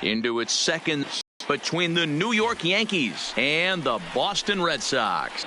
into its second between the New York Yankees and the Boston Red Sox.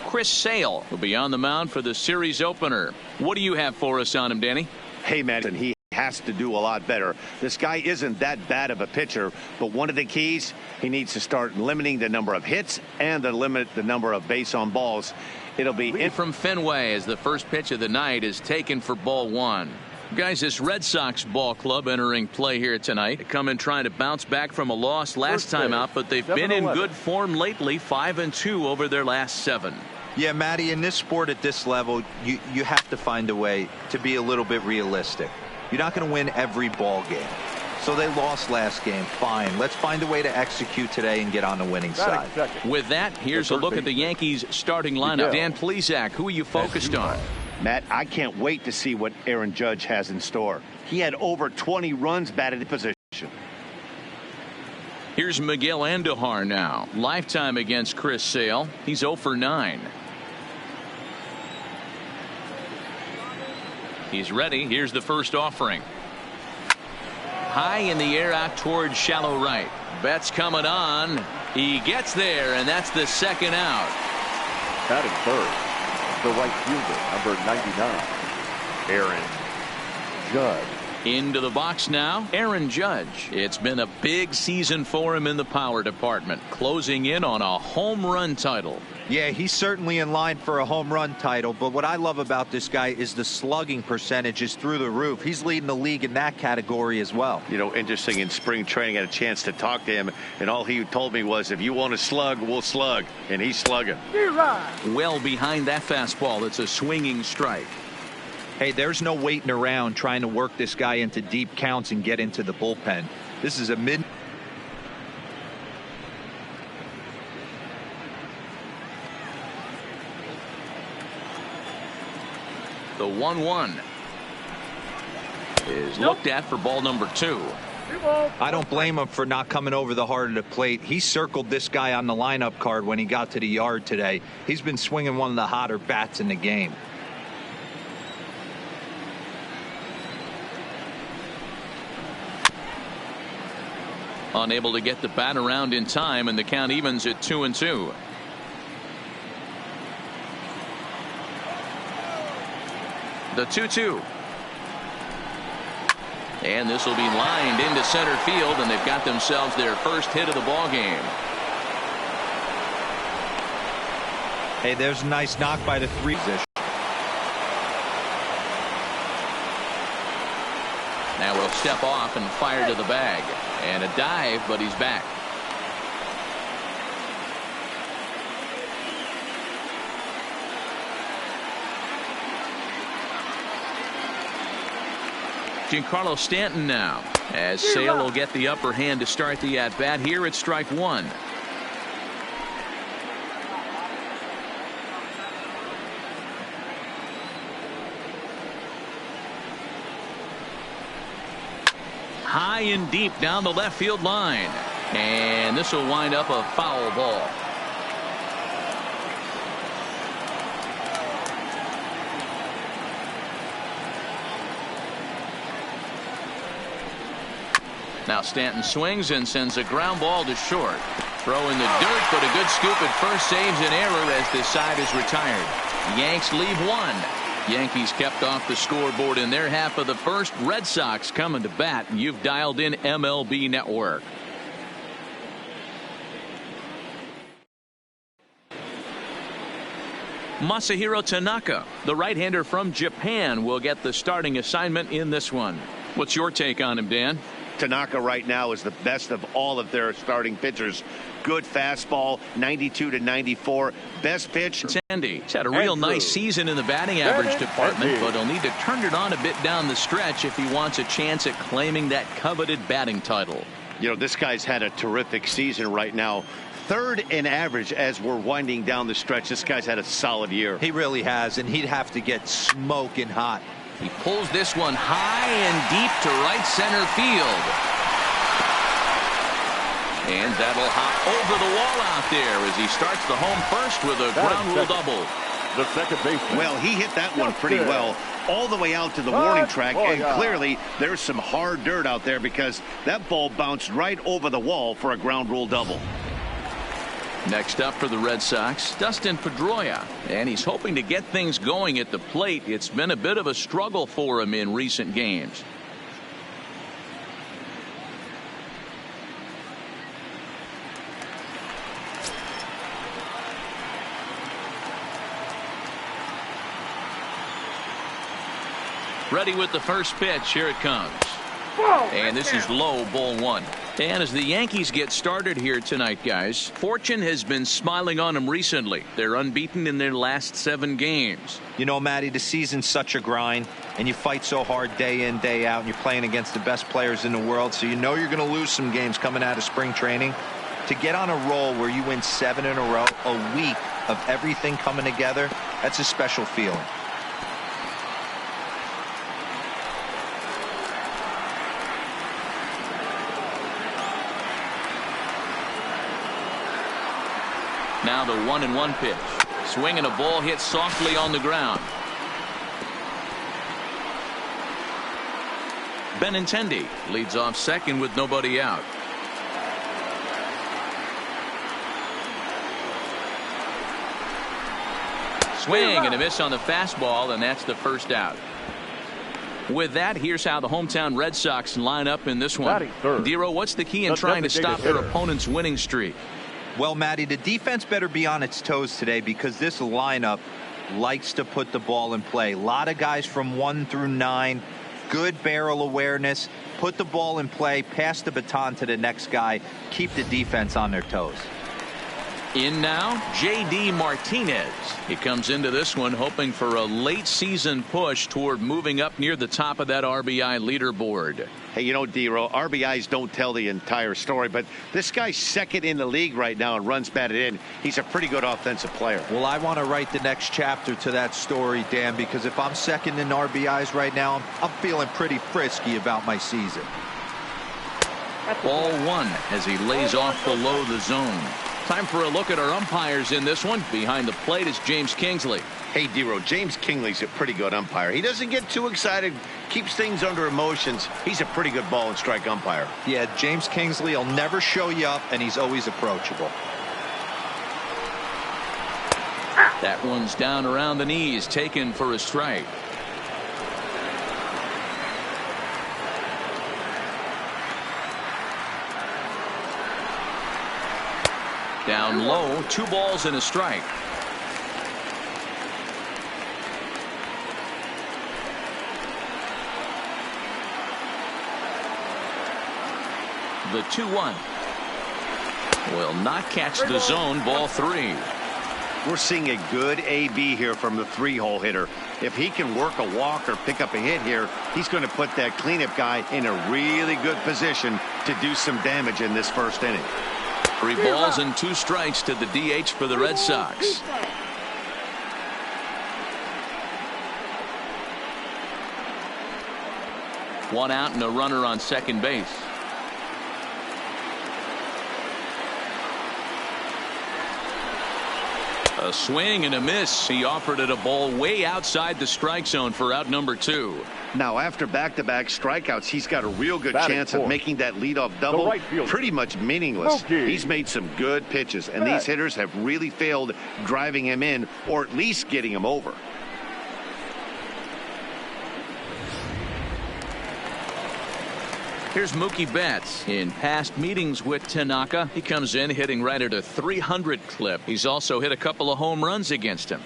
Chris Sale will be on the mound for the series opener. What do you have for us on him, Danny? Hey, man, he has to do a lot better. This guy isn't that bad of a pitcher, but one of the keys, he needs to start limiting the number of hits and to limit the number of base on balls. It'll be in from Fenway as the first pitch of the night is taken for ball one. Guys, this Red Sox ball club entering play here tonight. They come in trying to bounce back from a loss last time out, but they've been in good form lately, 5-2 over their last 7. Yeah, Matty, in this sport at this level, you have to find a way to be a little bit realistic. You're not going to win every ball game. So they lost last game. Fine. Let's find a way to execute today and get on the winning side. With that, here's a look at the Yankees starting lineup. Dan Plesac, who are you focused on? Matt, I can't wait to see what Aaron Judge has in store. He had over 20 runs batted in position. Here's Miguel Andujar now. Lifetime against Chris Sale. He's 0 for 9. He's ready. Here's the first offering. High in the air out towards shallow right. Betts coming on. He gets there, and that's the second out. Batting third, the right fielder, number 99, Aaron Judge. Into the box now, Aaron Judge. It's been a big season for him in the power department, closing in on a home run title. Yeah, he's certainly in line for a home run title, but what I love about this guy is the slugging percentage is through the roof. He's leading the league in that category as well. You know, interesting, in spring training, I had a chance to talk to him, and all he told me was, if you want to slug, we'll slug, and he's slugging. Well behind that fastball, it's a swinging strike. Hey, there's no waiting around trying to work this guy into deep counts and get into the bullpen. This is a mid. The 1-1 is looked at for ball number 2. I don't blame him for not coming over the heart of the plate. He circled this guy on the lineup card when he got to the yard today. He's been swinging one of the hotter bats in the game. Unable to get the bat around in time, and the count evens at 2-2. The 2-2. And this will be lined into center field, and they've got themselves their first hit of the ball game. Hey, there's a nice knock by the 3 position. Now we'll step off and fire to the bag. And a dive, but he's back. Giancarlo Stanton now, as Sale will get the upper hand to start the at-bat. Here it's strike 1. High and deep down the left field line, and this will wind up a foul ball. Now Stanton swings and sends a ground ball to short. Throw in the dirt, but a good scoop at first saves an error as this side is retired. Yanks leave 1. Yankees kept off the scoreboard in their half of the first. Red Sox coming to bat, and you've dialed in MLB Network. Masahiro Tanaka, the right-hander from Japan, will get the starting assignment in this one. What's your take on him, Dan? Tanaka right now is the best of all of their starting pitchers. Good fastball, 92 to 94. Best pitch. He's had a real nice season in the batting average department, but he'll need to turn it on a bit down the stretch if he wants a chance at claiming that coveted batting title. You know, this guy's had a terrific season right now. 3rd in average as we're winding down the stretch. This guy's had a solid year. He really has, and he'd have to get smoking hot. He pulls this one high and deep to right center field. And that'll hop over the wall out there as he starts the home first with a ground rule double. the second baseman. Well, he hit that one pretty well all the way out to the warning track, and clearly there's some hard dirt out there because that ball bounced right over the wall for a ground rule double. Next up for the Red Sox, Dustin Pedroia, and he's hoping to get things going at the plate. It's been a bit of a struggle for him in recent games. Ready with the first pitch. Here it comes. And this is low, ball one. And as the Yankees get started here tonight, guys, fortune has been smiling on them recently. They're unbeaten in their last 7 games. You know, Matty, the season's such a grind, and you fight so hard day in, day out, and you're playing against the best players in the world, so you know you're going to lose some games coming out of spring training. To get on a roll where you win 7 in a row, a week of everything coming together, that's a special feeling. Now the 1-1 pitch. Swing and a ball hit softly on the ground. Benintendi leads off second with nobody out. Swing and a miss on the fastball, and that's the first out. With that, here's how the hometown Red Sox line up in this one. Dero, what's the key in trying to stop their opponent's winning streak? Well, Matty, the defense better be on its toes today because this lineup likes to put the ball in play. A lot of guys from 1 through 9, good barrel awareness, put the ball in play, pass the baton to the next guy, keep the defense on their toes. In now, J.D. Martinez. He comes into this one hoping for a late season push toward moving up near the top of that RBI leaderboard. Hey, you know, Dero, RBIs don't tell the entire story, but this guy's second in the league right now in runs batted in. He's a pretty good offensive player. Well, I want to write the next chapter to that story, Dan, because if I'm second in RBIs right now, I'm feeling pretty frisky about my season. Ball one as he lays off below the zone. Time for a look at our umpires in this one. Behind the plate is James Kingsley. Hey, Dero, James Kingsley's a pretty good umpire. He doesn't get too excited, keeps things under emotions. He's a pretty good ball and strike umpire. Yeah, James Kingsley will never show you up, and he's always approachable. That one's down around the knees, taken for a strike. Down low, 2 balls and a strike. The 2-1 will not catch the zone. Ball 3. We're seeing a good AB here from the 3-hole hitter. If he can work a walk or pick up a hit here, he's going to put that cleanup guy in a really good position to do some damage in this first inning. 3 balls and 2 strikes to the DH for the Red Sox. One out and a runner on second base. A swing and a miss. He offered it a ball way outside the strike zone for out number 2. Now, after back-to-back strikeouts, he's got a real good chance of making that leadoff double pretty much meaningless. He's made some good pitches, and these hitters have really failed driving him in or at least getting him over. Here's Mookie Betts. In past meetings with Tanaka, he comes in hitting right at a 300 clip. He's also hit a couple of home runs against him.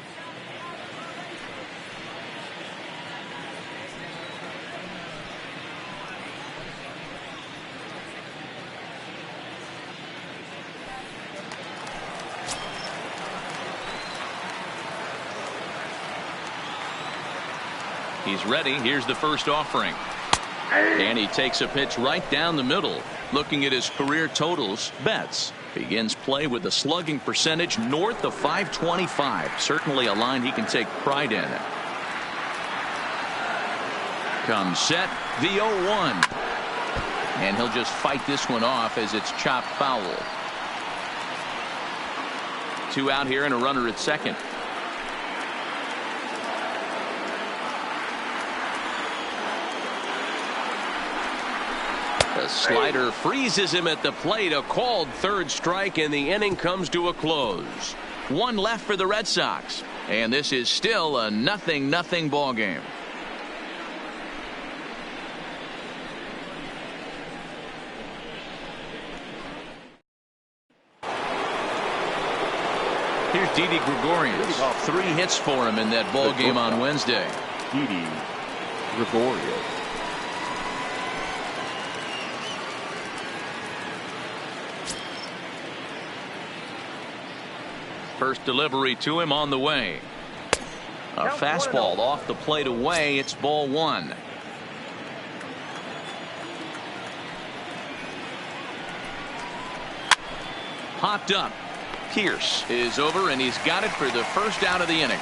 He's ready. Here's the first offering. And he takes a pitch right down the middle. Looking at his career totals, Betts begins play with a slugging percentage north of .525. Certainly a line he can take pride in. Comes set, the 0-1. And he'll just fight this one off as it's chopped foul. 2 out here and a runner at second. slider freezes him at the plate. A called third strike, and the inning comes to a close. One left for the Red Sox, and this is still a 0-0 ball game. Here's Didi Gregorius. 3 hits for him in that ball game on Wednesday. Didi Gregorius. First delivery to him on the way. A fastball off the plate away. It's ball 1. Popped up. Pierce is over, and he's got it for the first out of the inning.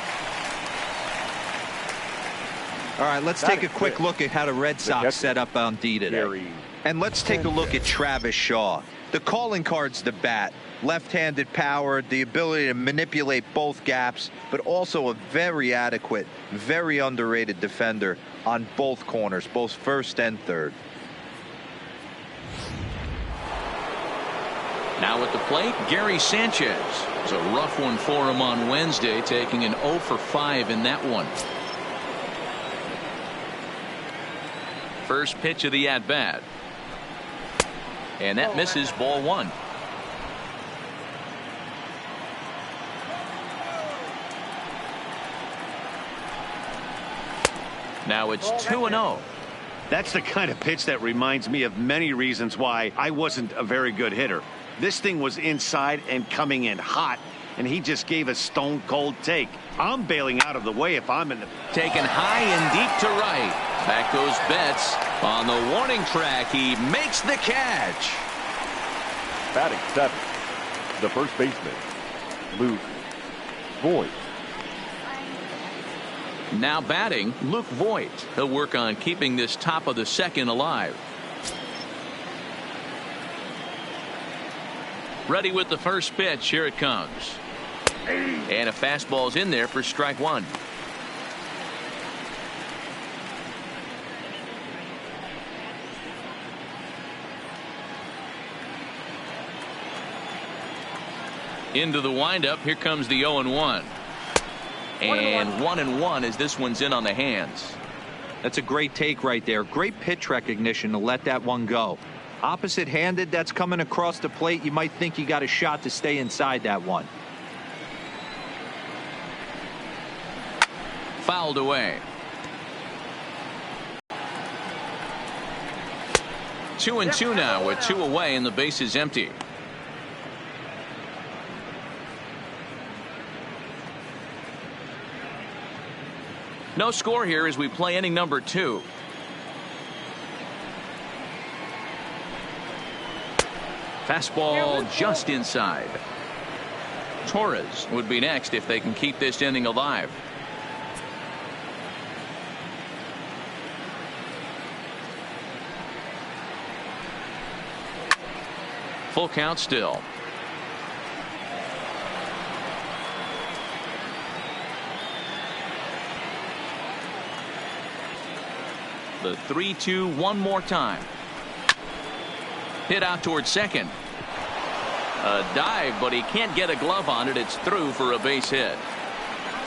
All right, let's take a quick look at how the Red Sox set up on D today. And let's take a look at Travis Shaw. The calling card's the bat. Left-handed power, the ability to manipulate both gaps, but also a very adequate, very underrated defender on both corners, both first and third. Now at the plate, Gary Sanchez. It was a rough one for him on Wednesday, taking an 0 for 5 in that one. First pitch of the at-bat. And that misses, ball 1. Now it's 2-0. That's the kind of pitch that reminds me of many reasons why I wasn't a very good hitter. This thing was inside and coming in hot, and he just gave a stone cold take. I'm bailing out of the way if I'm in the... Taken high and deep to right. Back goes Betts on the warning track. He makes the catch. Batting 7th, the first baseman, Luke Voigt. Now batting, Luke Voigt. He'll work on keeping this top of the second alive. Ready with the first pitch. Here it comes. And a fastball's in there for strike 1. Into the windup. Here comes the 0-1. And 1-1 as this one's in on the hands. That's a great take right there. Great pitch recognition to let that one go. Opposite handed, that's coming across the plate. You might think you got a shot to stay inside that one. Fouled away. 2-2 now with 2 away and the base is empty. No score here as we play inning number 2. Fastball just inside. Torres would be next if they can keep this inning alive. Full count still. The 3-2 one more time. Hit out towards second. A dive, but he can't get a glove on it. It's through for a base hit.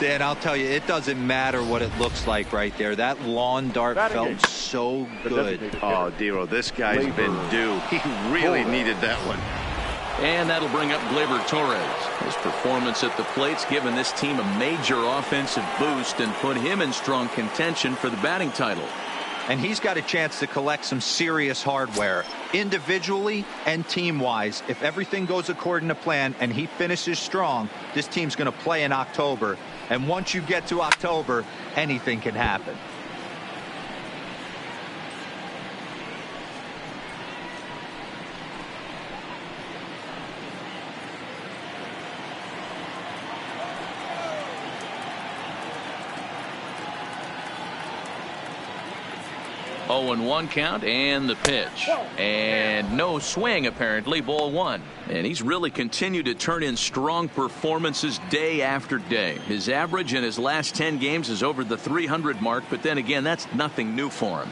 Dan, I'll tell you, it doesn't matter what it looks like right there. That lawn dart felt so good. Oh, Dero, this guy's been due. He really needed that one. And that'll bring up Gleyber Torres. His performance at the plate's given this team a major offensive boost and put him in strong contention for the batting title. And he's got a chance to collect some serious hardware individually and team wise. If everything goes according to plan and he finishes strong, this team's going to play in October. And once you get to October, anything can happen. Oh, 1 count and the pitch. And no swing apparently, ball 1. And he's really continued to turn in strong performances day after day. His average in his last 10 games is over the 300 mark, but then again, that's nothing new for him.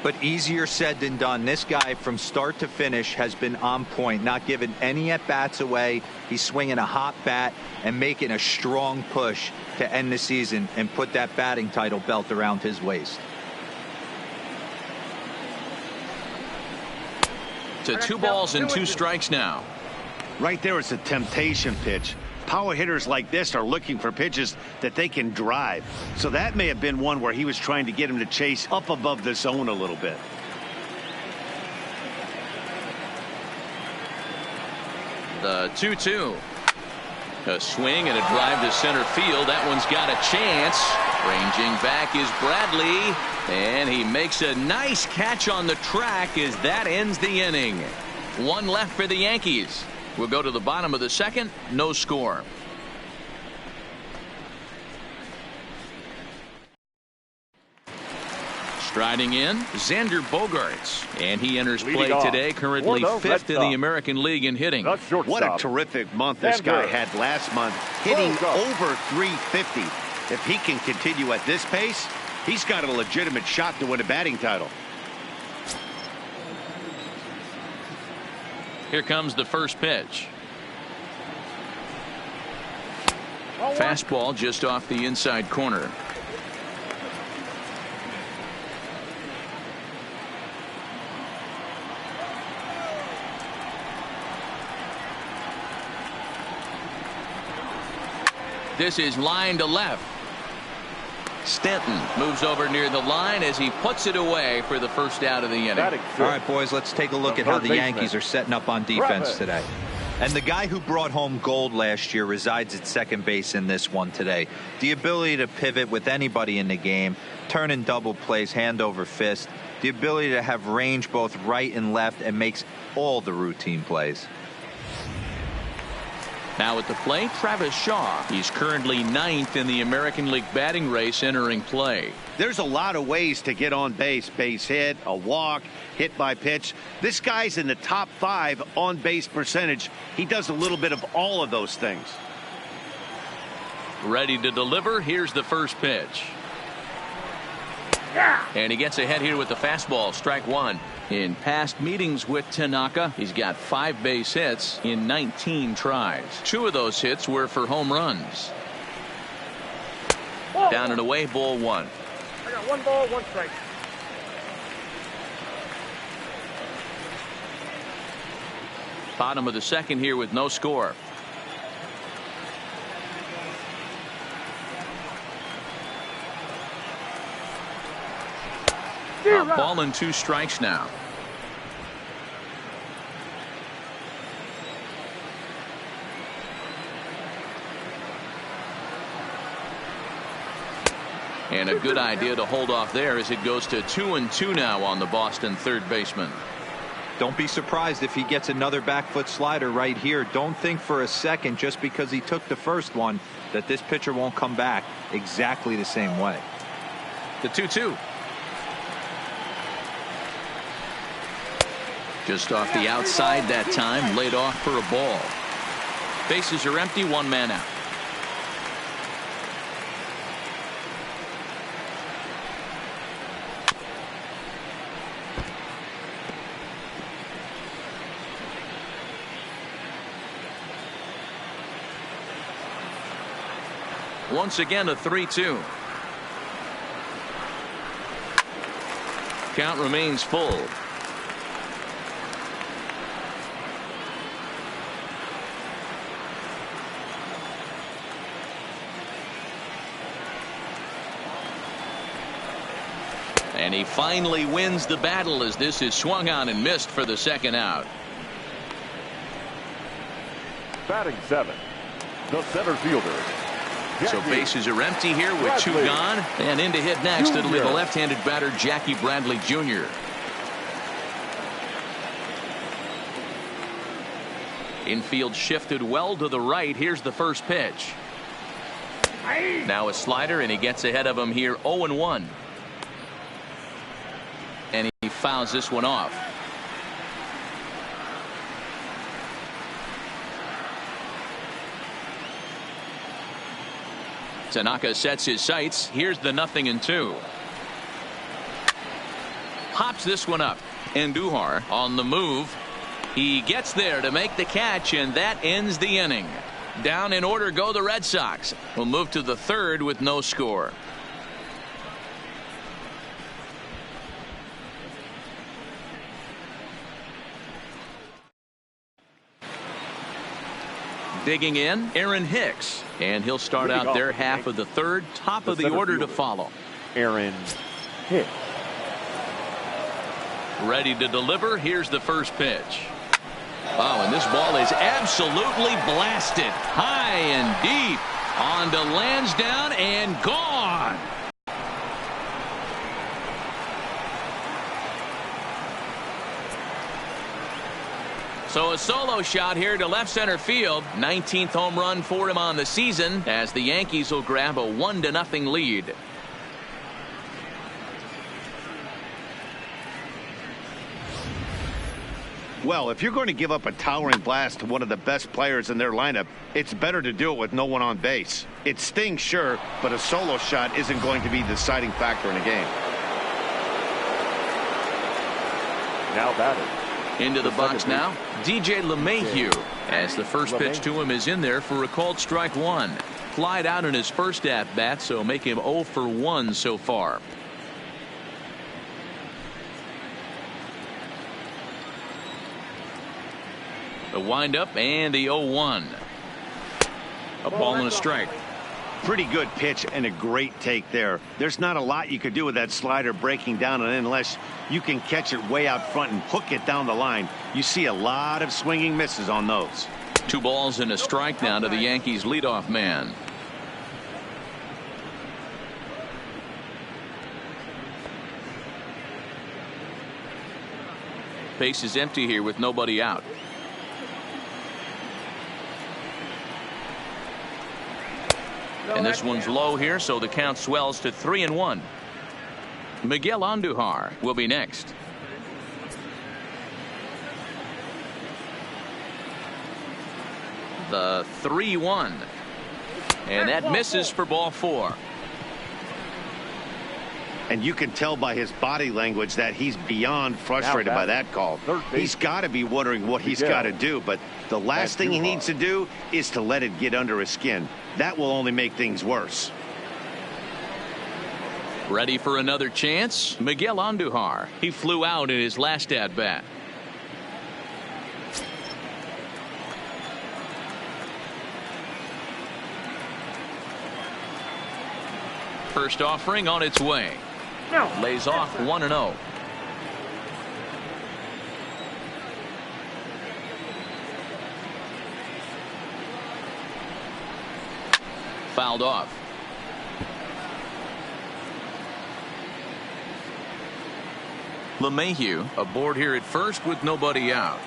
But easier said than done. This guy from start to finish has been on point, not giving any at-bats away. He's swinging a hot bat and making a strong push to end the season and put that batting title belt around his waist. To 2 balls and 2 strikes now. Right there, it's a temptation pitch. Power hitters like this are looking for pitches that they can drive. So that may have been one where he was trying to get him to chase up above the zone a little bit. The 2-2. A swing and a drive to center field. That one's got a chance. Ranging back is Bradley. And he makes a nice catch on the track as that ends the inning. 1 left for the Yankees. We'll go to the bottom of the second. No score. Striding in, Xander Bogaerts. And he enters play today, currently 5th in the American League in hitting. What a terrific month this guy had last month, hitting over 350. If he can continue at this pace, he's got a legitimate shot to win a batting title. Here comes the first pitch. Fastball just off the inside corner. This is line to left. Stanton moves over near the line as he puts it away for the first out of the inning. All right, boys, let's take a look at how the Yankees are setting up on defense today. And the guy who brought home gold last year resides at second base in this one today. The ability to pivot with anybody in the game, turn in double plays, hand over fist, the ability to have range both right and left, and makes all the routine plays. Now at the plate, Travis Shaw. He's currently 9th in the American League batting race entering play. There's a lot of ways to get on base. Base hit, a walk, hit by pitch. This guy's in the top 5 on base percentage. He does a little bit of all of those things. Ready to deliver. Here's the first pitch. And he gets ahead here with the fastball. Strike 1. In past meetings with Tanaka, he's got 5 base hits in 19 tries. 2 of those hits were for home runs. Down and away, ball 1. I got 1 ball, 1 strike. Bottom of the second here with no score. A ball and 2 strikes now. And a good idea to hold off there as it goes to 2-2 now on the Boston third baseman. Don't be surprised if he gets another back foot slider right here. Don't think for a second, just because he took the first one, that this pitcher won't come back exactly the same way. The 2-2. Just off the outside that time, laid off for a ball. Bases are empty, 1 man out. Once again, a 3-2. Count remains full. And he finally wins the battle as this is swung on and missed for the second out. Batting 7, the center fielder. So bases are empty here with 2 gone, and in to hit next it'll be the left-handed batter Jackie Bradley Jr. Infield shifted well to the right. Here's the first pitch. Now a slider, and he gets ahead of him here, 0-1. And he fouls this one off. Tanaka sets his sights. Here's the 0-2. Pops this one up. Andujar on the move. He gets there to make the catch, and that ends the inning. Down in order go the Red Sox. We'll move to the third with no score. Digging in, Aaron Hicks, and he'll start out their half of the third. Top of the order to follow. Aaron Hicks. Ready to deliver. Here's the first pitch. Oh, and this ball is absolutely blasted. High and deep. On to Lansdowne and gone. So a solo shot here to left center field. 19th home run for him on the season as the Yankees will grab a 1-0 lead. Well, if you're going to give up a towering blast to one of the best players in their lineup, it's better to do it with no one on base. It stings, sure, but a solo shot isn't going to be the deciding factor in a game. Now batting. Into the box now, DJ LeMahieu, as the first pitch to him is in there for a called strike one. Flied out in his first at bat, so make him 0 for 1 so far. The windup and the 0-1. A ball and a strike. Pretty good pitch and a great take there. There's not a lot you could do with that slider breaking down, and unless you can catch it way out front and hook it down the line, you see a lot of swinging misses on those. 2 balls and a strike now to the Yankees leadoff man. Base is empty here with nobody out. And this one's low here, so the count swells to 3-1. Miguel Andujar will be next. The 3-1. And that misses for ball 4. And you can tell by his body language that he's beyond frustrated by that call. He's got to be wondering what he's got to do, but the last thing he needs to do is to let it get under his skin. That will only make things worse. Ready for another chance? Miguel Andujar. He flew out in his last at bat. First offering on its way. Lays off 1-0. Fouled off. LeMahieu aboard here at first with nobody out.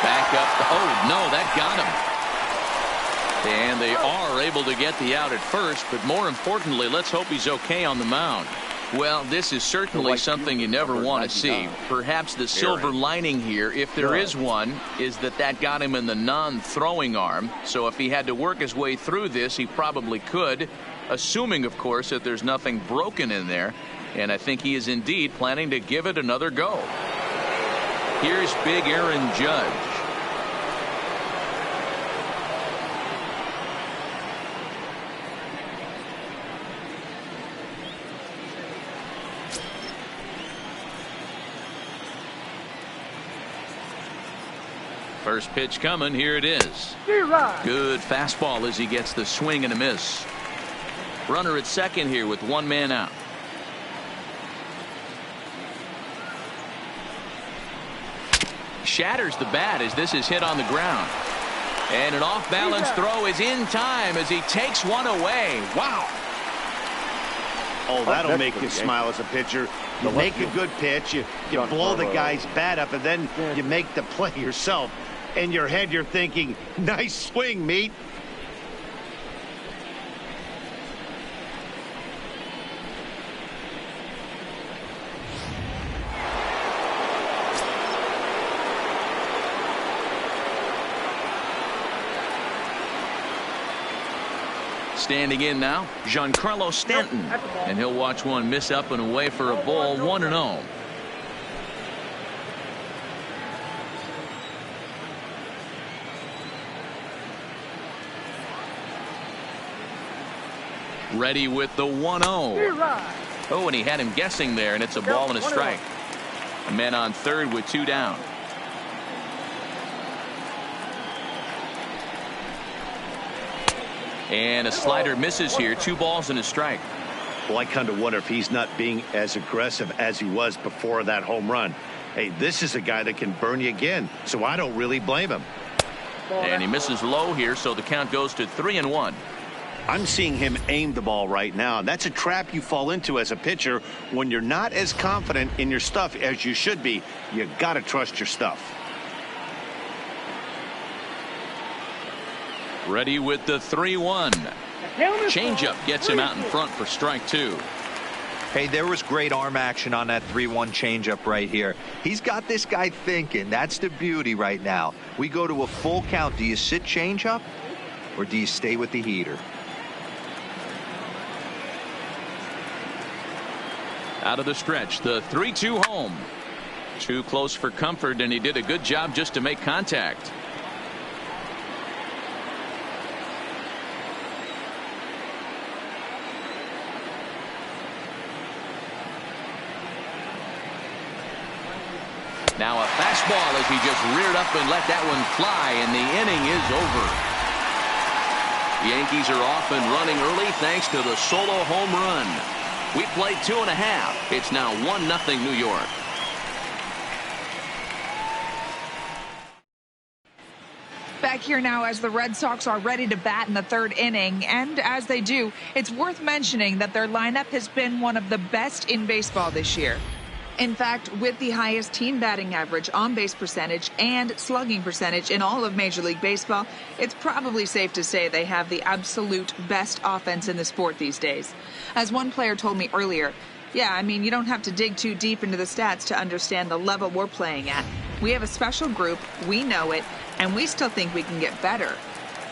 Back up. Oh, no, that got him. And they are able to get the out at first, but more importantly, let's hope he's okay on the mound. Well, this is certainly something you never want to see. Perhaps the silver lining here, if there is one, is that got him in the non-throwing arm. So if he had to work his way through this, he probably could, assuming, of course, that there's nothing broken in there. And I think he is indeed planning to give it another go. Here's big Aaron Judge. First pitch coming. Here it is. Good fastball as he gets the swing and a miss. Runner at second here with 1 man out. Shatters the bat as this is hit on the ground. And an off-balance throw is in time as he takes one away. Wow. Oh, that'll make you smile as a pitcher. You make a good pitch, you blow the guy's bat up, and then you make the play yourself. In your head, you're thinking, nice swing, meat. Standing in now, Giancarlo Stanton. And he'll watch one miss up and away for a ball, 1-0. Ready with the 1-0. Oh, and he had him guessing there, and it's a ball and a strike. A man on third with 2 down. And a slider misses here. 2 balls and a strike. Well, I kind of wonder if he's not being as aggressive as he was before that home run. Hey, this is a guy that can burn you again, so I don't really blame him. And he misses low here, so the count goes to 3-1. I'm seeing him aim the ball right now. That's a trap you fall into as a pitcher when you're not as confident in your stuff as you should be. You got to trust your stuff. Ready with the 3-1. Changeup gets him out in front for strike 2. Hey, there was great arm action on that 3-1 changeup right here. He's got this guy thinking. That's the beauty right now. We go to a full count. Do you sit changeup or do you stay with the heater? Out of the stretch, the 3-2 home. Too close for comfort, and he did a good job just to make contact. Now a fastball as he just reared up and let that one fly, and the inning is over. The Yankees are off and running early thanks to the solo home run. We played 2.5. It's now 1-0 New York. Back here now as the Red Sox are ready to bat in the 3rd inning, and as they do, it's worth mentioning that their lineup has been one of the best in baseball this year. In fact, with the highest team batting average, on-base percentage, and slugging percentage in all of Major League Baseball, it's probably safe to say they have the absolute best offense in the sport these days. As one player told me earlier, yeah, I mean, you don't have to dig too deep into the stats to understand the level we're playing at. We have a special group, we know it, and we still think we can get better.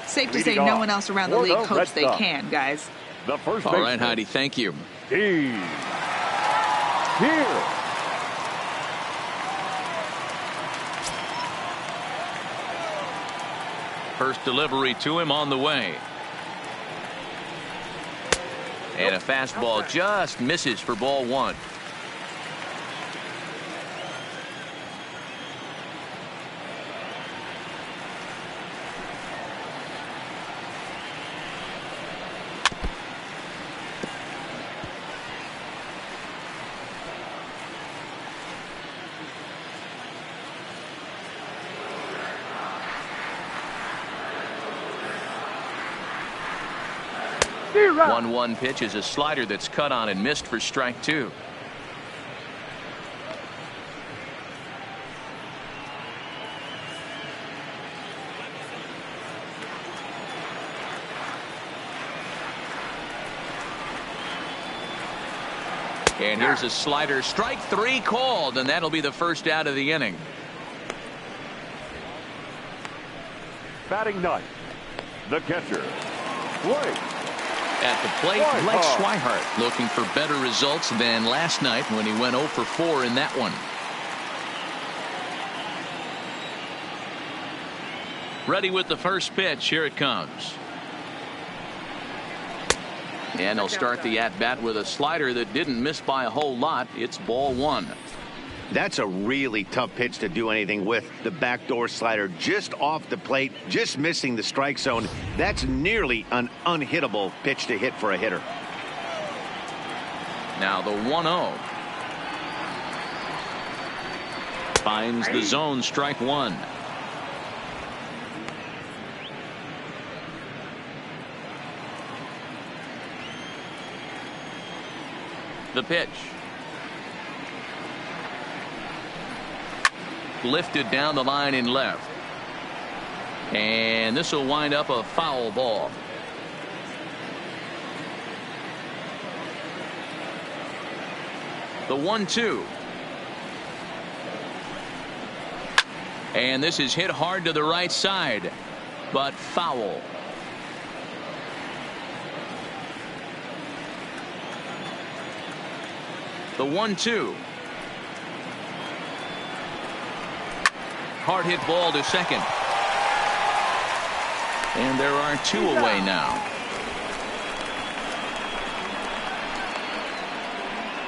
Safe to say no one else around the league hopes they can, guys. The first All right, Heidi, thank you. Here. First delivery to him on the way. And a fastball just misses for ball 1. Zero. 1-1 pitch is a slider that's cut on and missed for strike 2. And here's a slider, strike 3 called, and that'll be the first out of the inning. Batting ninth, the catcher, Blake. At the plate, Blake Swihart looking for better results than last night when he went 0 for 4 in that one. Ready with the first pitch. Here it comes. And he'll start the at-bat with a slider that didn't miss by a whole lot. It's ball 1. That's a really tough pitch to do anything with. The backdoor slider just off the plate, just missing the strike zone. That's nearly an unhittable pitch to hit for a hitter. Now the 1-0. Finds the zone, strike 1. The pitch. Lifted down the line in left. And this will wind up a foul ball. The 1-2. And this is hit hard to the right side, but foul. The 1-2. Hard hit ball to second. And there are 2 away now.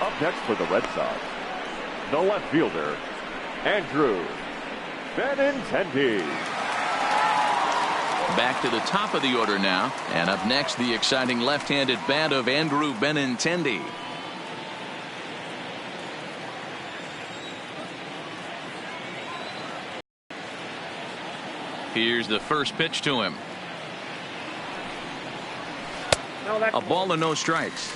Up next for the Red Sox, the left fielder, Andrew Benintendi. Back to the top of the order now. And up next, the exciting left-handed bat of Andrew Benintendi. Here's the first pitch to him. A ball and no strikes.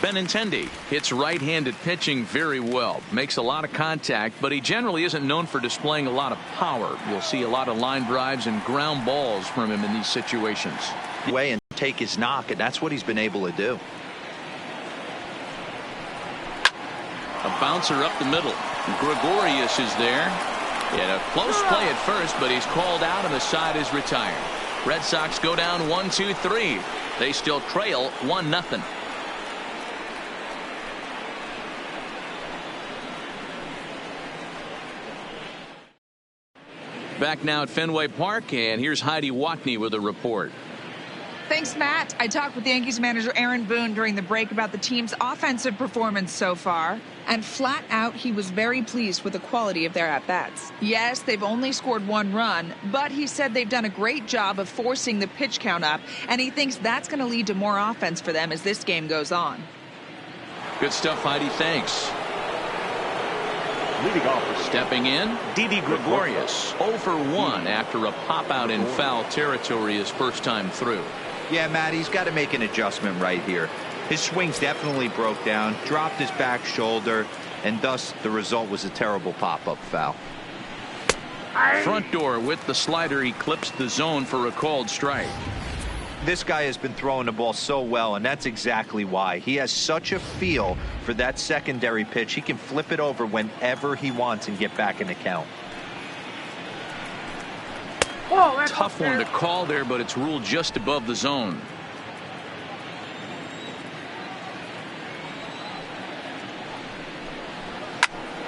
Benintendi hits right-handed pitching very well. Makes a lot of contact, but he generally isn't known for displaying a lot of power. You'll see a lot of line drives and ground balls from him in these situations. Way and take his knock, and that's what he's been able to do. A bouncer up the middle. Gregorius is there. In a close play at first, but he's called out and the side is retired. Red Sox go down 1-2-3. They still trail 1-0. Back now at Fenway Park, and here's Heidi Watney with a report. Thanks, Matt. I talked with Yankees manager Aaron Boone during the break about the team's offensive performance so far, and flat out he was very pleased with the quality of their at-bats. Yes, they've only scored 1 run, but he said they've done a great job of forcing the pitch count up, and he thinks that's going to lead to more offense for them as this game goes on. Good stuff, Heidi. Thanks. Leading off, stepping in, Didi Gregorius, 0 for 1 after a pop-out in foul territory his first time through. Yeah, Matt, he's got to make an adjustment right here. His swings definitely broke down, dropped his back shoulder, and thus the result was a terrible pop-up foul. Front door with the slider eclipsed the zone for a called strike. This guy has been throwing the ball so well, and that's exactly why. He has such a feel for that secondary pitch. He can flip it over whenever he wants and get back in the count. Tough one to call there, but it's ruled just above the zone.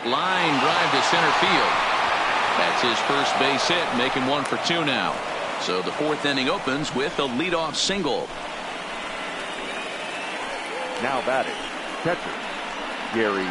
Line drive to center field. That's his first base hit, making 1 for 2 now. So the 4th inning opens with a leadoff single. now batting, catcher, Gary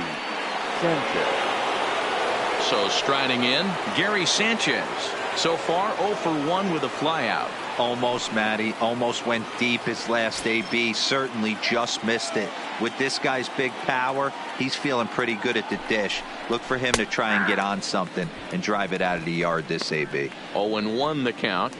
Sanchez. So striding in, Gary Sanchez. So far 0 for 1 with a flyout. Almost, Matty. Almost went deep his last AB. Certainly just missed it. With this guy's big power, he's feeling pretty good at the dish. Look for him to try and get on something and drive it out of the yard this AB. 0-1 the count.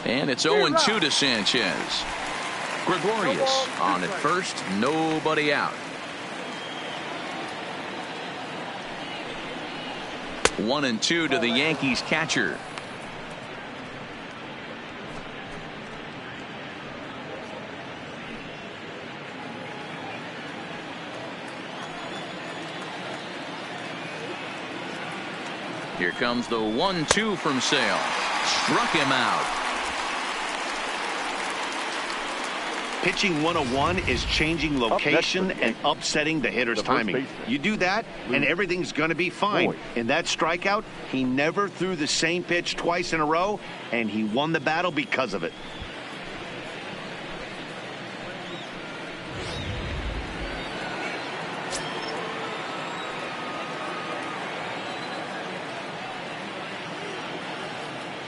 And it's 0-2 to Sanchez. Gregorius on at first, nobody out. 1-2 to the Yankees catcher. Here comes the 1-2 from Sale. Struck him out. Pitching 101 is changing location and upsetting the hitter's timing. You do that, and everything's going to be fine. In that strikeout, he never threw the same pitch twice in a row, and he won the battle because of it.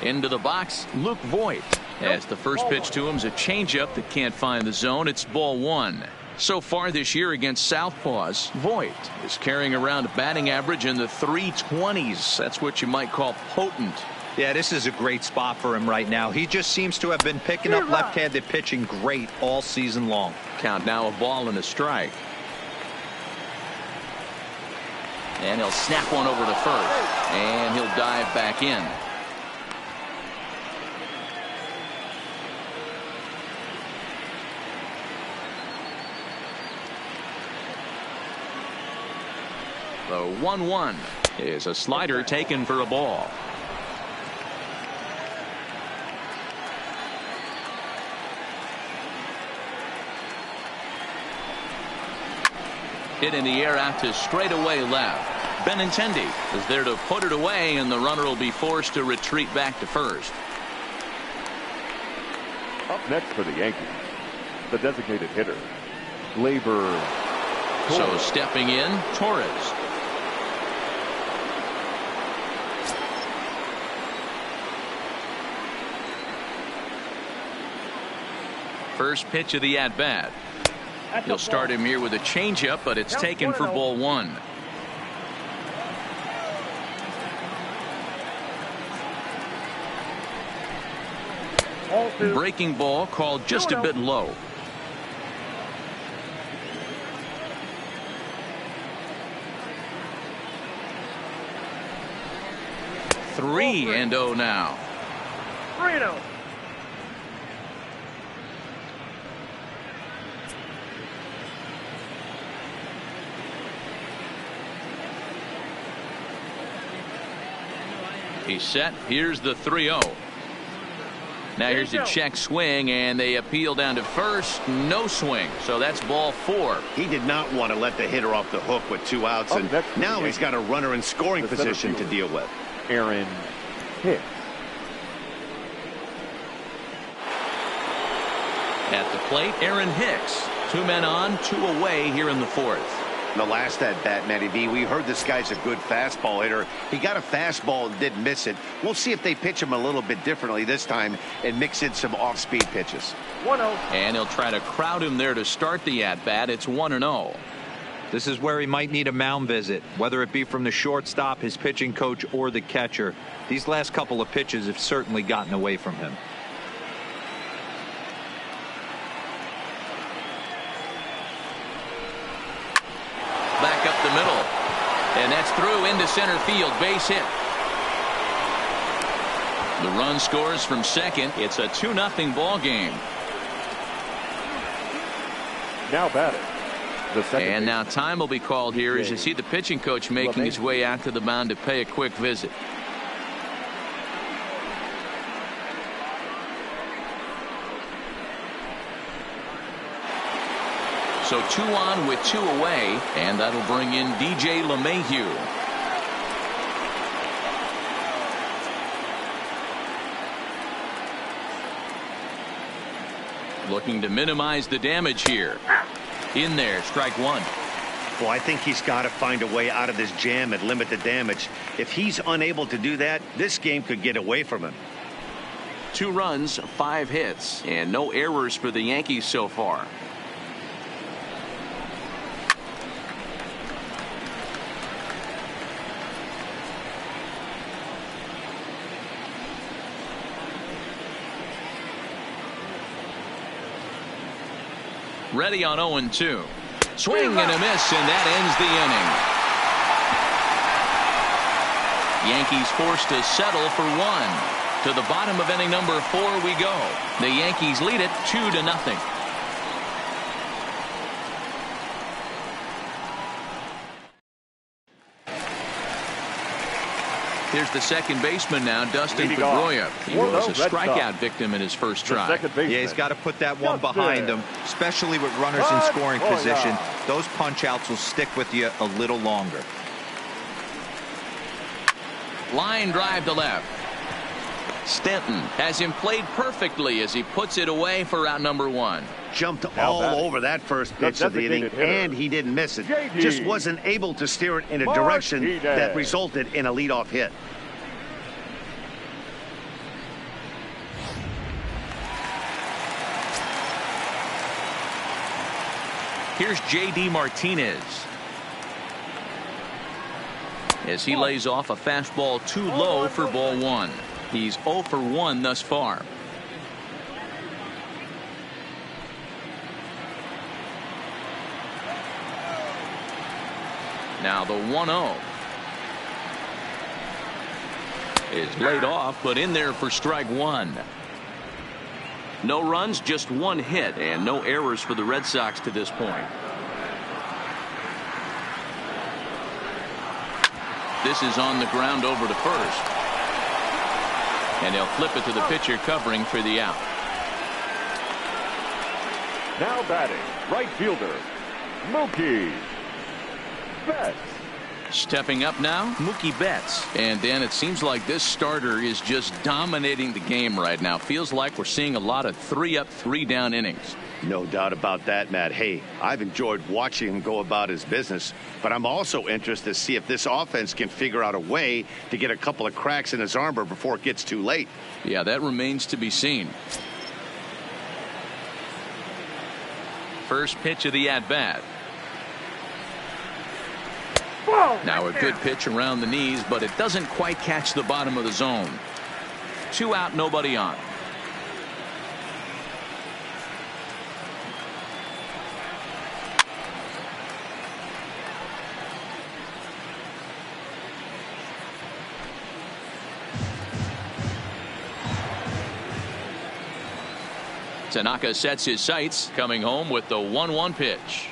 Into the box, Luke Voit. As the first pitch to him is a changeup that can't find the zone. It's ball 1. So far this year against Southpaws, Voit is carrying around a batting average in the 320s. That's what you might call potent. Yeah, this is a great spot for him right now. He just seems to have been picking up left-handed pitching great all season long. Count now a ball and a strike. And he'll snap one over to first. And he'll dive back in. The 1-1 is a slider taken for a ball. Hit in the air out to straightaway left. Benintendi is there to put it away, and the runner will be forced to retreat back to first. Up next for the Yankees, the designated hitter, Gleyber. So stepping in, Torres. First pitch of the at-bat. He'll start him here with a changeup, but it's taken for ball one. Breaking ball called just a bit low. Three and 0 now. 3-0. He's set. Here's the 3-0. Now here's a check swing, and they appeal down to first. No swing. So that's ball 4. He did not want to let the hitter off the hook with 2 outs, and now he's got a runner in scoring position to deal with. Aaron Hicks. At the plate, Aaron Hicks. 2 men on, 2 away here in the 4th. The last at bat, Matty V, we heard this guy's a good fastball hitter. He got a fastball and didn't miss it. We'll see if they pitch him a little bit differently this time and mix in some off-speed pitches. 1-0. And he'll try to crowd him there to start the at-bat. It's 1-0. This is where he might need a mound visit, whether it be from the shortstop, his pitching coach, or the catcher. These last couple of pitches have certainly gotten away from him. Back up the middle. And that's through into center field. Base hit. The run scores from second. It's a 2-0 ball game. Now batting, the second. And now time will be called here as you see the pitching coach making his way out to the mound to pay a quick visit. So 2 on with 2 away, and that'll bring in DJ LeMahieu. Looking to minimize the damage here. In there, strike 1. Well, I think he's got to find a way out of this jam and limit the damage. If he's unable to do that, this game could get away from him. 2 runs, 5 hits, and no errors for the Yankees so far. Ready on 0-2. Swing and a miss, and that ends the inning. Yankees forced to settle for 1. To the bottom of inning number 4 we go. The Yankees lead it 2-0. Here's the second baseman now, Dustin Pedroia. He was a strikeout victim in his first try. Yeah, he's got to put that one behind him, especially with runners in scoring position. Those punch-outs will stick with you a little longer. Line drive to left. Stanton has him played perfectly as he puts it away for out number 1. Jumped all over that first pitch of the inning, and he didn't miss it. Just wasn't able to steer it in a direction that resulted in a leadoff hit. Here's J.D. Martinez as he lays off a fastball too low for ball 1. He's 0 for 1 thus far. Now the 1-0 is laid off, but in there for strike 1. No runs, just 1 hit, and no errors for the Red Sox to this point. This is on the ground over to first. And they'll flip it to the pitcher covering for the out. Now batting, right fielder, Mookie Betts. Stepping up now, Mookie Betts. And Dan, it seems like this starter is just dominating the game right now. Feels like we're seeing a lot of 3-up, 3-down innings. No doubt about that, Matt. Hey, I've enjoyed watching him go about his business, but I'm also interested to see if this offense can figure out a way to get a couple of cracks in his armor before it gets too late. Yeah, that remains to be seen. First pitch of the at-bat. Now a good pitch around the knees, but it doesn't quite catch the bottom of the zone. 2 out, nobody on. Tanaka sets his sights, coming home with the 1-1 pitch.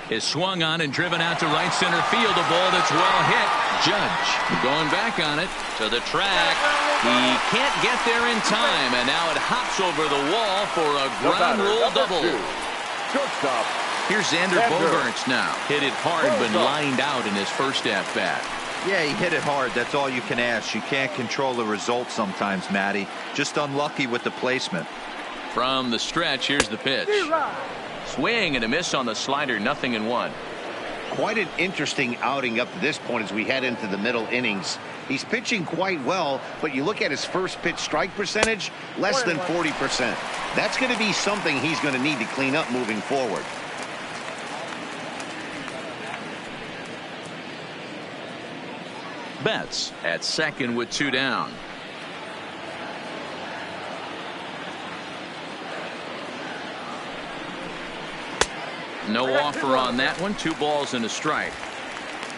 Is swung on and driven out to right center field. A ball that's well hit. Judge going back on it to the track. He can't get there in time, and now it hops over the wall for a ground rule double. Shortstop. Here's Xander Bogaerts now. Hit it hard, but lined out in his first at-bat. Yeah, he hit it hard. That's all you can ask. You can't control the result sometimes, Matty. Just unlucky with the placement. From the stretch, here's the pitch. Swing and a miss on the slider, 0-1. Quite an interesting outing up to this point as we head into the middle innings. He's pitching quite well, but you look at his first pitch strike percentage, less than 40%. That's going to be something he's going to need to clean up moving forward. Betts at second with 2 down. No offer on that one. 2 balls and a strike.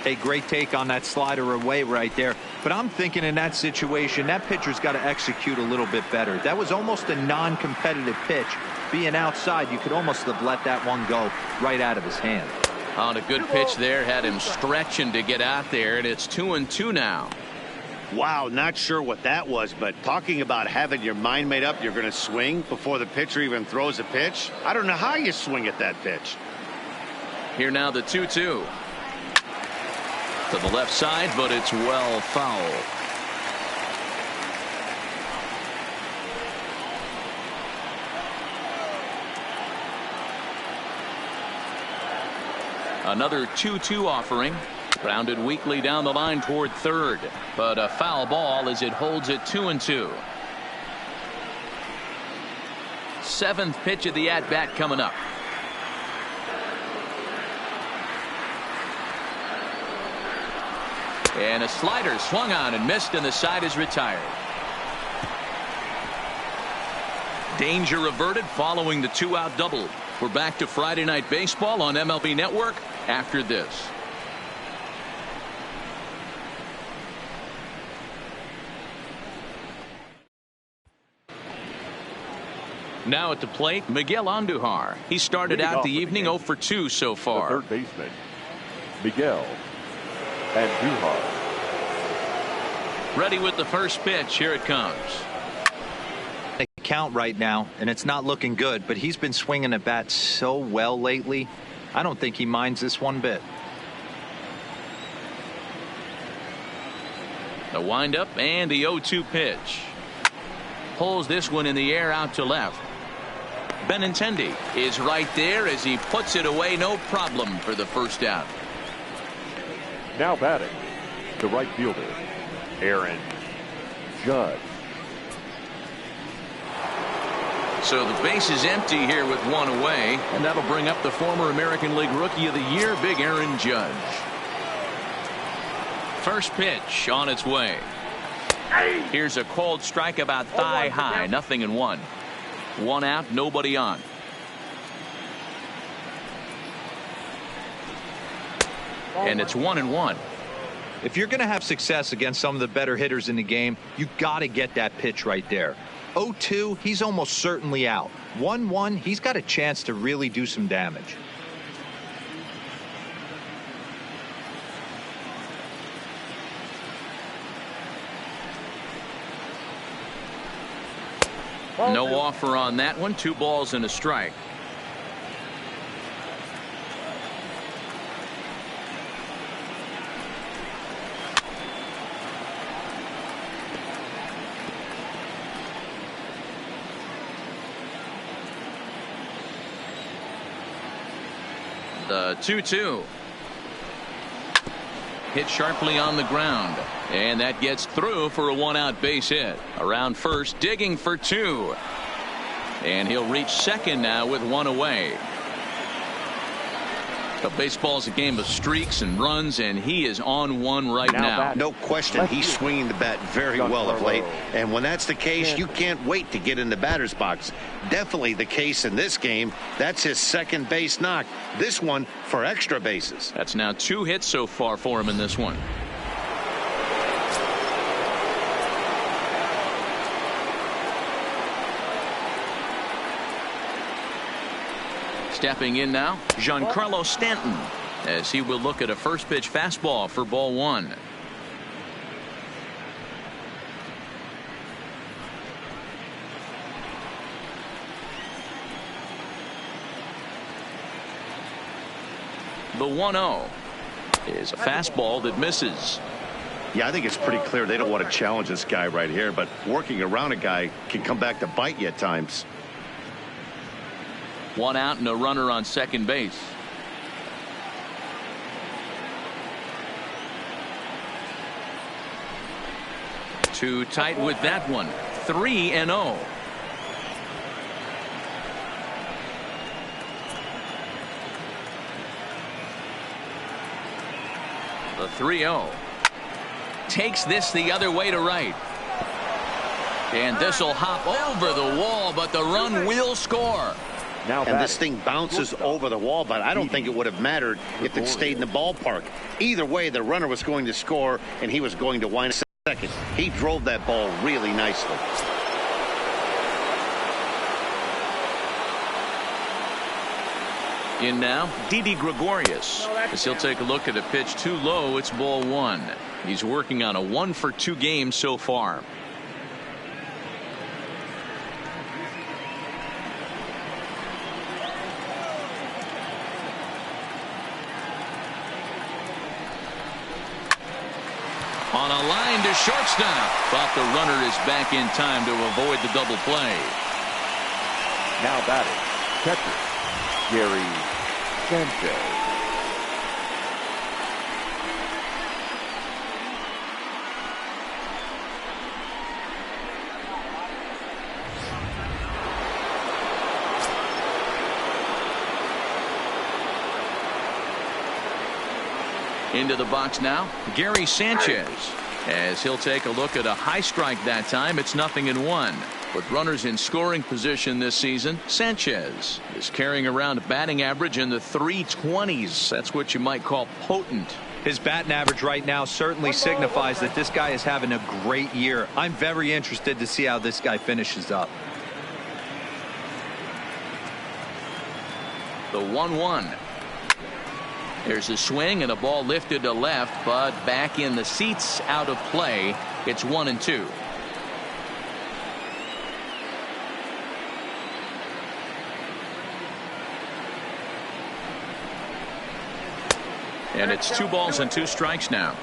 A great take on that slider away right there. But I'm thinking in that situation, that pitcher's got to execute a little bit better. That was almost a non-competitive pitch. Being outside, you could almost have let that one go right out of his hand. On a good pitch there, had him stretching to get out there, and it's 2-2 now. Wow, not sure what that was, but talking about having your mind made up, you're going to swing before the pitcher even throws a pitch. I don't know how you swing at that pitch. Here now the 2-2. To the left side, but it's well foul. Another 2-2 offering. Grounded weakly down the line toward third, but a foul ball as it holds it 2-2. 7th pitch of the at-bat coming up. And a slider swung on and missed, and the side is retired. Danger averted following the 2-out double. We're back to Friday Night Baseball on MLB Network after this. Now at the plate, Miguel Andujar. He started out the evening 0 for 2 so far. The third baseman, Miguel Andujar. Ready with the first pitch. Here it comes. They count right now, and it's not looking good, but he's been swinging the bat so well lately. I don't think he minds this one bit. The windup and the 0-2 pitch. Pulls this one in the air out to left. Benintendi is right there as he puts it away, no problem for the first out. Now batting, the right fielder, Aaron Judge. So the base is empty here with 1 away, and that'll bring up the former American League Rookie of the Year, Big Aaron Judge. First pitch on its way. Here's a cold strike about thigh high, 0-1. 1 out, nobody on. And it's 1-1. If you're going to have success against some of the better hitters in the game, you got to get that pitch right there. 0-2, he's almost certainly out. 1-1, he's got a chance to really do some damage. No offer on that one. 2 balls and a strike. The 2-2. Hit sharply on the ground, and that gets through for a one-out base hit. Around first, digging for two, and he'll reach second now with one away. But baseball's a game of streaks and runs, and he is on one right now. No question, he's swinging the bat very well of late, and when that's the case, you can't wait to get in the batter's box. Definitely the case in this game. That's his second base knock. This one for extra bases. That's now 2 hits so far for him in this one. Stepping in now, Giancarlo Stanton, as he will look at a first pitch fastball for ball 1. The 1-0 is a fastball that misses. Yeah, I think it's pretty clear they don't want to challenge this guy right here, but working around a guy can come back to bite you at times. 1 out and a runner on second base. Too tight with that one. 3-0. The 3-0 takes this the other way to right. And this will hop over the wall, but the run will score. And this thing bounces over the wall, but I don't think it would have mattered if it stayed in the ballpark. Either way, the runner was going to score, and he was going to wind second. He drove that ball really nicely. In now, Didi Gregorius, as he'll take a look at a pitch too low. It's ball 1. He's working on a 1-for-2 game so far. On a line to shortstop, but the runner is back in time to avoid the double play. Now batting, catcher, Gary Sanchez. Into the box now, Gary Sanchez, as he'll take a look at a high strike that time. It's 0-1. With runners in scoring position this season, Sanchez is carrying around a batting average in the 320s. That's what you might call potent. His batting average right now certainly signifies that this guy is having a great year. I'm very interested to see how this guy finishes up. The 1-1. There's a swing and a ball lifted to left, but back in the seats, out of play. It's 1-2. And it's 2 balls and 2 strikes now.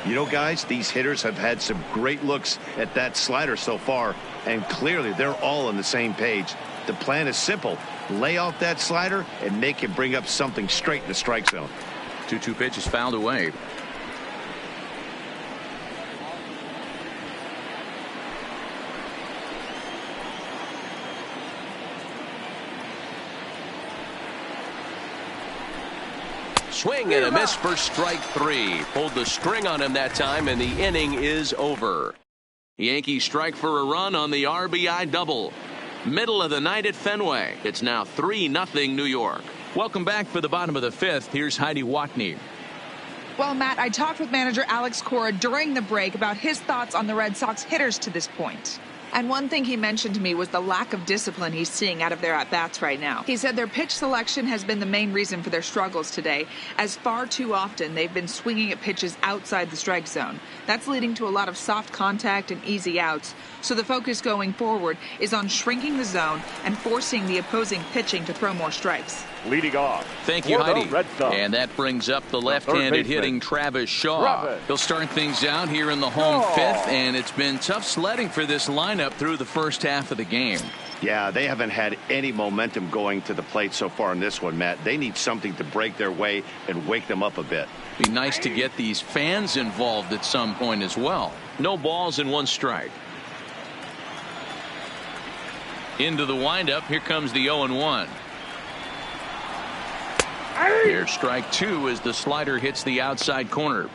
You know, guys, these hitters have had some great looks at that slider so far, and clearly they're all on the same page. The plan is simple. Lay off that slider and make him bring up something straight in the strike zone. 2-2 pitch is fouled away. Swing and a miss for strike 3. Pulled the string on him that time, and the inning is over. Yankees strike for a run on the RBI double. Middle of the night at Fenway. It's now 3-0 New York. Welcome back for the bottom of the 5th. Here's Heidi Watney. Well, Matt, I talked with manager Alex Cora during the break about his thoughts on the Red Sox hitters to this point. And one thing he mentioned to me was the lack of discipline he's seeing out of their at-bats right now. He said their pitch selection has been the main reason for their struggles today, as far too often they've been swinging at pitches outside the strike zone. That's leading to a lot of soft contact and easy outs. So the focus going forward is on shrinking the zone and forcing the opposing pitching to throw more strikes. Leading off. Thank you, Heidi. And that brings up the left-handed hitting Travis Shaw. He'll start things out here in the home 5th, and it's been tough sledding for this lineup through the first half of the game. Yeah, they haven't had any momentum going to the plate so far in this one, Matt. They need something to break their way and wake them up a bit. Be nice to get these fans involved at some point as well. No balls and 1 strike. Into the windup. Here comes the 0-1. Here's strike 2 as the slider hits the outside corner.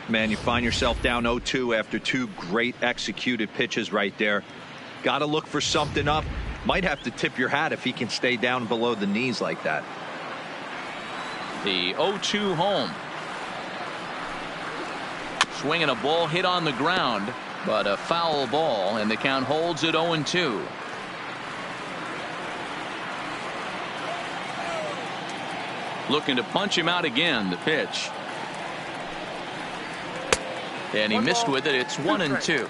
Man, you find yourself down 0-2 after 2 great executed pitches right there. Got to look for something up. Might have to tip your hat if he can stay down below the knees like that. The 0-2 home. Swinging a ball hit on the ground, but a foul ball, and the count holds at 0-2. Looking to punch him out again. The pitch. And he missed with it. It's 1-2.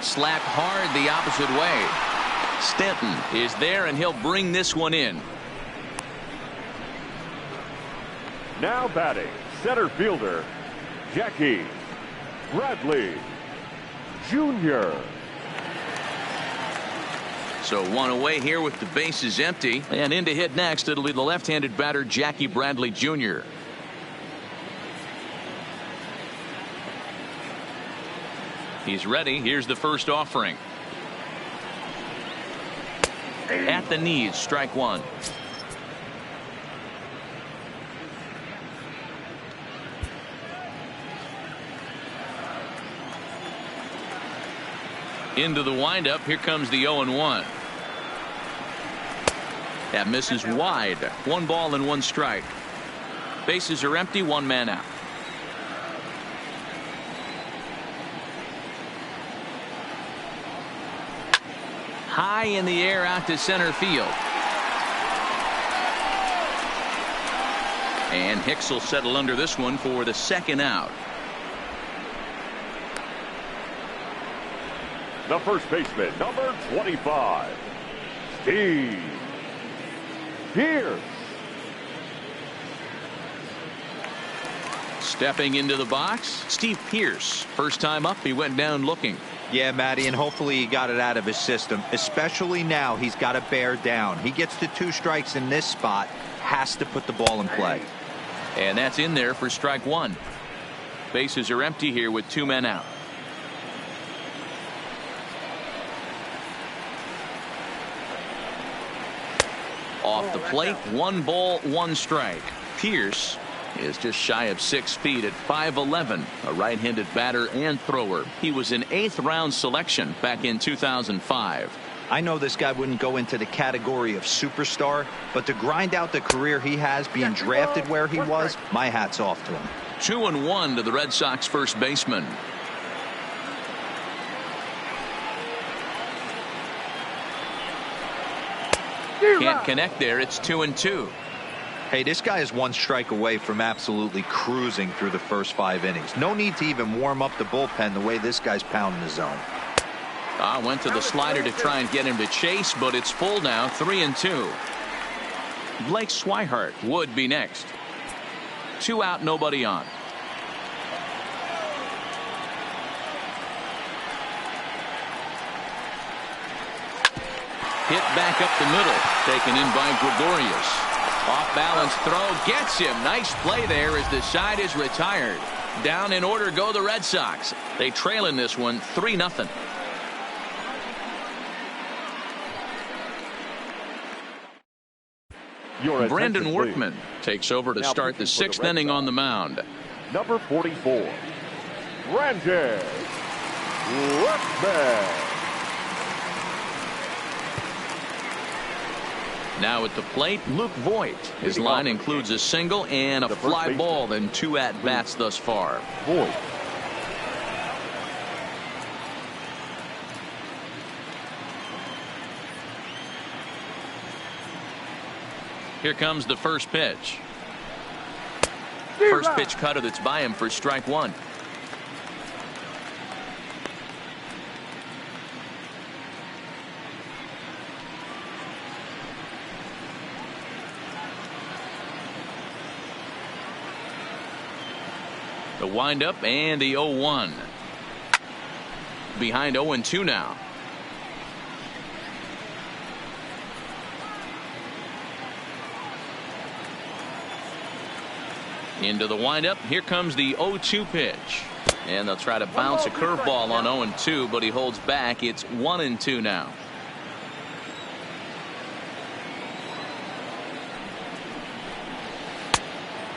Slapped hard the opposite way. Stanton is there, and he'll bring this one in. Now batting, center fielder, Jackie Bradley Jr. So 1 away here with the bases empty, and in to hit next. It'll be the left-handed batter Jackie Bradley Jr. He's ready. Here's the first offering. At the knees, strike 1. Into the windup. Here comes the 0-1. That misses wide. 1 ball and 1 strike. Bases are empty. 1 man out. High in the air out to center field. And Hicks will settle under this one for the 2nd out. The first baseman, number 25, Steve Pearce. Stepping into the box, Steve Pearce. First time up, he went down looking. Yeah, Matty, and hopefully he got it out of his system. Especially now, he's got to bear down. He gets to 2 strikes in this spot, has to put the ball in play. And that's in there for strike 1. Bases are empty here with 2 men out. Off the plate, 1 ball, 1 strike. Pierce is just shy of 6 feet at 5'11", a right-handed batter and thrower. He was an 8th round selection back in 2005. I know this guy wouldn't go into the category of superstar, but to grind out the career he has being drafted where he was, my hat's off to him. 2-1 to the Red Sox first baseman. Can't connect there. It's 2-2. Hey, this guy is 1 strike away from absolutely cruising through the first 5 innings. No need to even warm up the bullpen the way this guy's pounding the zone. Went to the slider to try and get him to chase, but it's full now. 3-2. Blake Swihart would be next. 2 out, nobody on. Hit back up the middle, taken in by Gregorius. Off balance throw gets him. Nice play there as the side is retired. Down in order go the Red Sox. They trail in this one 3-0. Brandon Workman takes over to start the 6th inning on the mound. Number 44, Brandon Workman. Now at the plate, Luke Voigt. His line includes a single and a fly ball and 2 at-bats thus far. Voigt. Here comes the first pitch. First pitch cutter that's by him for strike 1. The windup and the 0-1. Behind 0-2 now. Into the windup. Here comes the 0-2 pitch. And they'll try to bounce a curveball on 0-2, but he holds back. It's 1-2 now.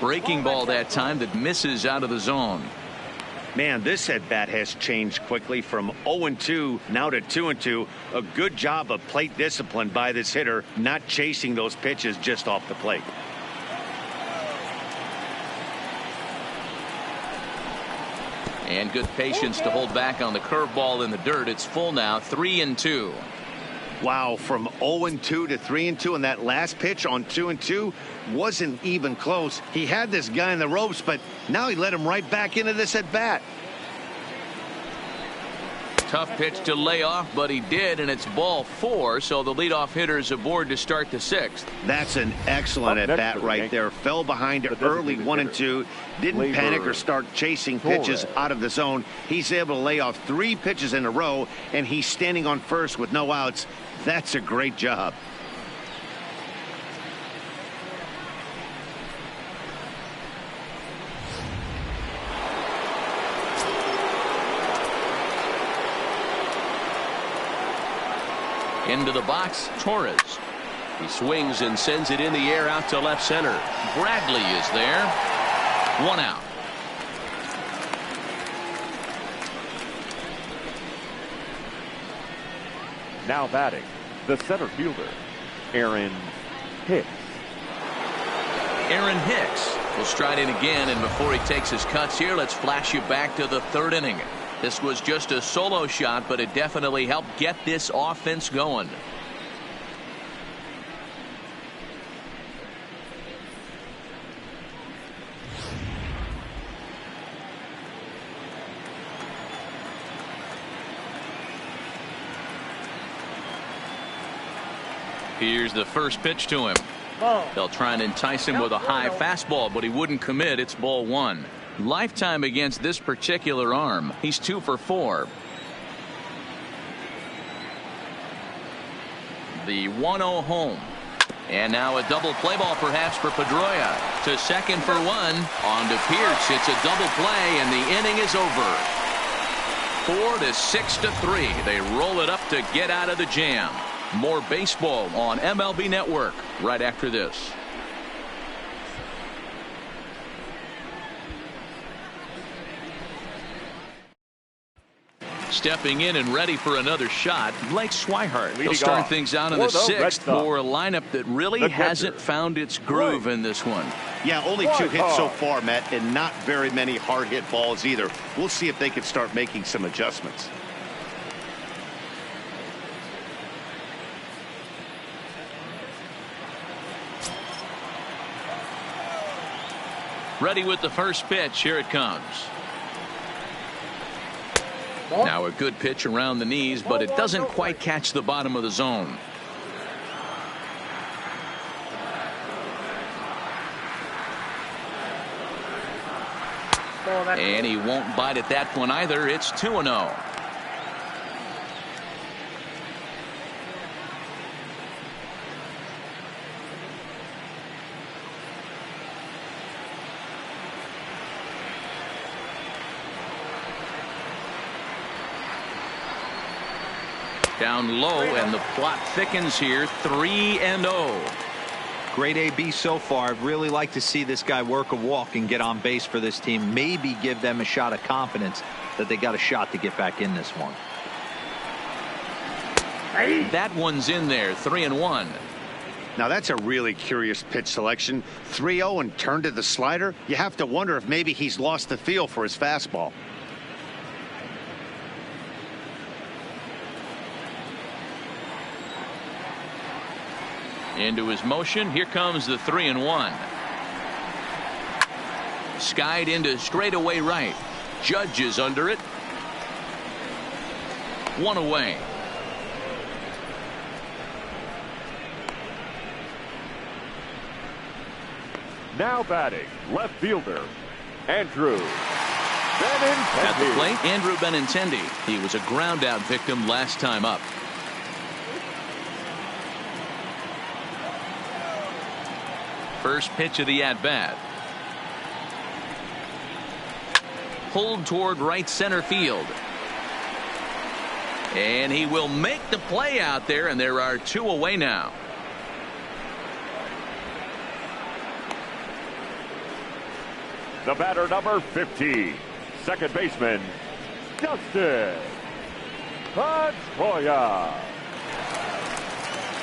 Breaking ball that time that misses out of the zone. Man, this at bat has changed quickly from 0-2 now to 2-2. A good job of plate discipline by this hitter, not chasing those pitches just off the plate. And good patience to hold back on the curveball in the dirt. It's full now, 3-2. Wow, from 0-2 to 3-2, and that last pitch on 2-2 wasn't even close. He had this guy in the ropes, but now he let him right back into this at bat. Tough pitch to lay off, but he did, and it's ball 4, so the leadoff hitter is aboard to start the 6th. That's an excellent at bat right there. Fell behind early 1-2, didn't panic or start chasing pitches out of the zone. He's able to lay off 3 pitches in a row, and he's standing on first with no outs. That's a great job. Into the box, Torres. He swings and sends it in the air out to left center. Bradley is there. 1 out. Now batting, the center fielder, Aaron Hicks. Aaron Hicks will stride in again, and before he takes his cuts here, let's flash you back to the 3rd inning. This was just a solo shot, but it definitely helped get this offense going. Here's the first pitch to him. They'll try and entice him with a high fastball, but he wouldn't commit. It's ball 1. Lifetime against this particular arm. He's 2 for 4. The 1-0 home. And now a double play ball perhaps for Pedroia. To second for 1. On to Pierce. It's a double play, and the inning is over. 4 to 6 to 3. They roll it up to get out of the jam. More baseball on MLB Network right after this. Stepping in and ready for another shot, Blake Swihart. He'll start things out in the 6th for a lineup that really hasn't found its groove in this one. Yeah, only 2 hits so far, Matt, and not very many hard hit balls either. We'll see if they can start making some adjustments. Ready with the first pitch. Here it comes. Now a good pitch around the knees, but it doesn't quite catch the bottom of the zone. And he won't bite at that one either. It's 2-0. Down low, and the plot thickens here. 3-0. Great AB so far. I'd really like to see this guy work a walk and get on base for this team. Maybe give them a shot of confidence that they got a shot to get back in this one. That one's in there. 3-1. Now that's a really curious pitch selection. 3-0 and turned to the slider. You have to wonder if maybe he's lost the feel for his fastball. Into his motion. Here comes the 3-1. Skied into straightaway right. Judge is under it. 1 away. Now batting, left fielder, Andrew At the plate, Andrew Benintendi. He was a ground out victim last time up. First pitch of the at bat. Pulled toward right center field. And he will make the play out there, and there are 2 away now. The batter, number 50, second baseman, Dustin Pedroia.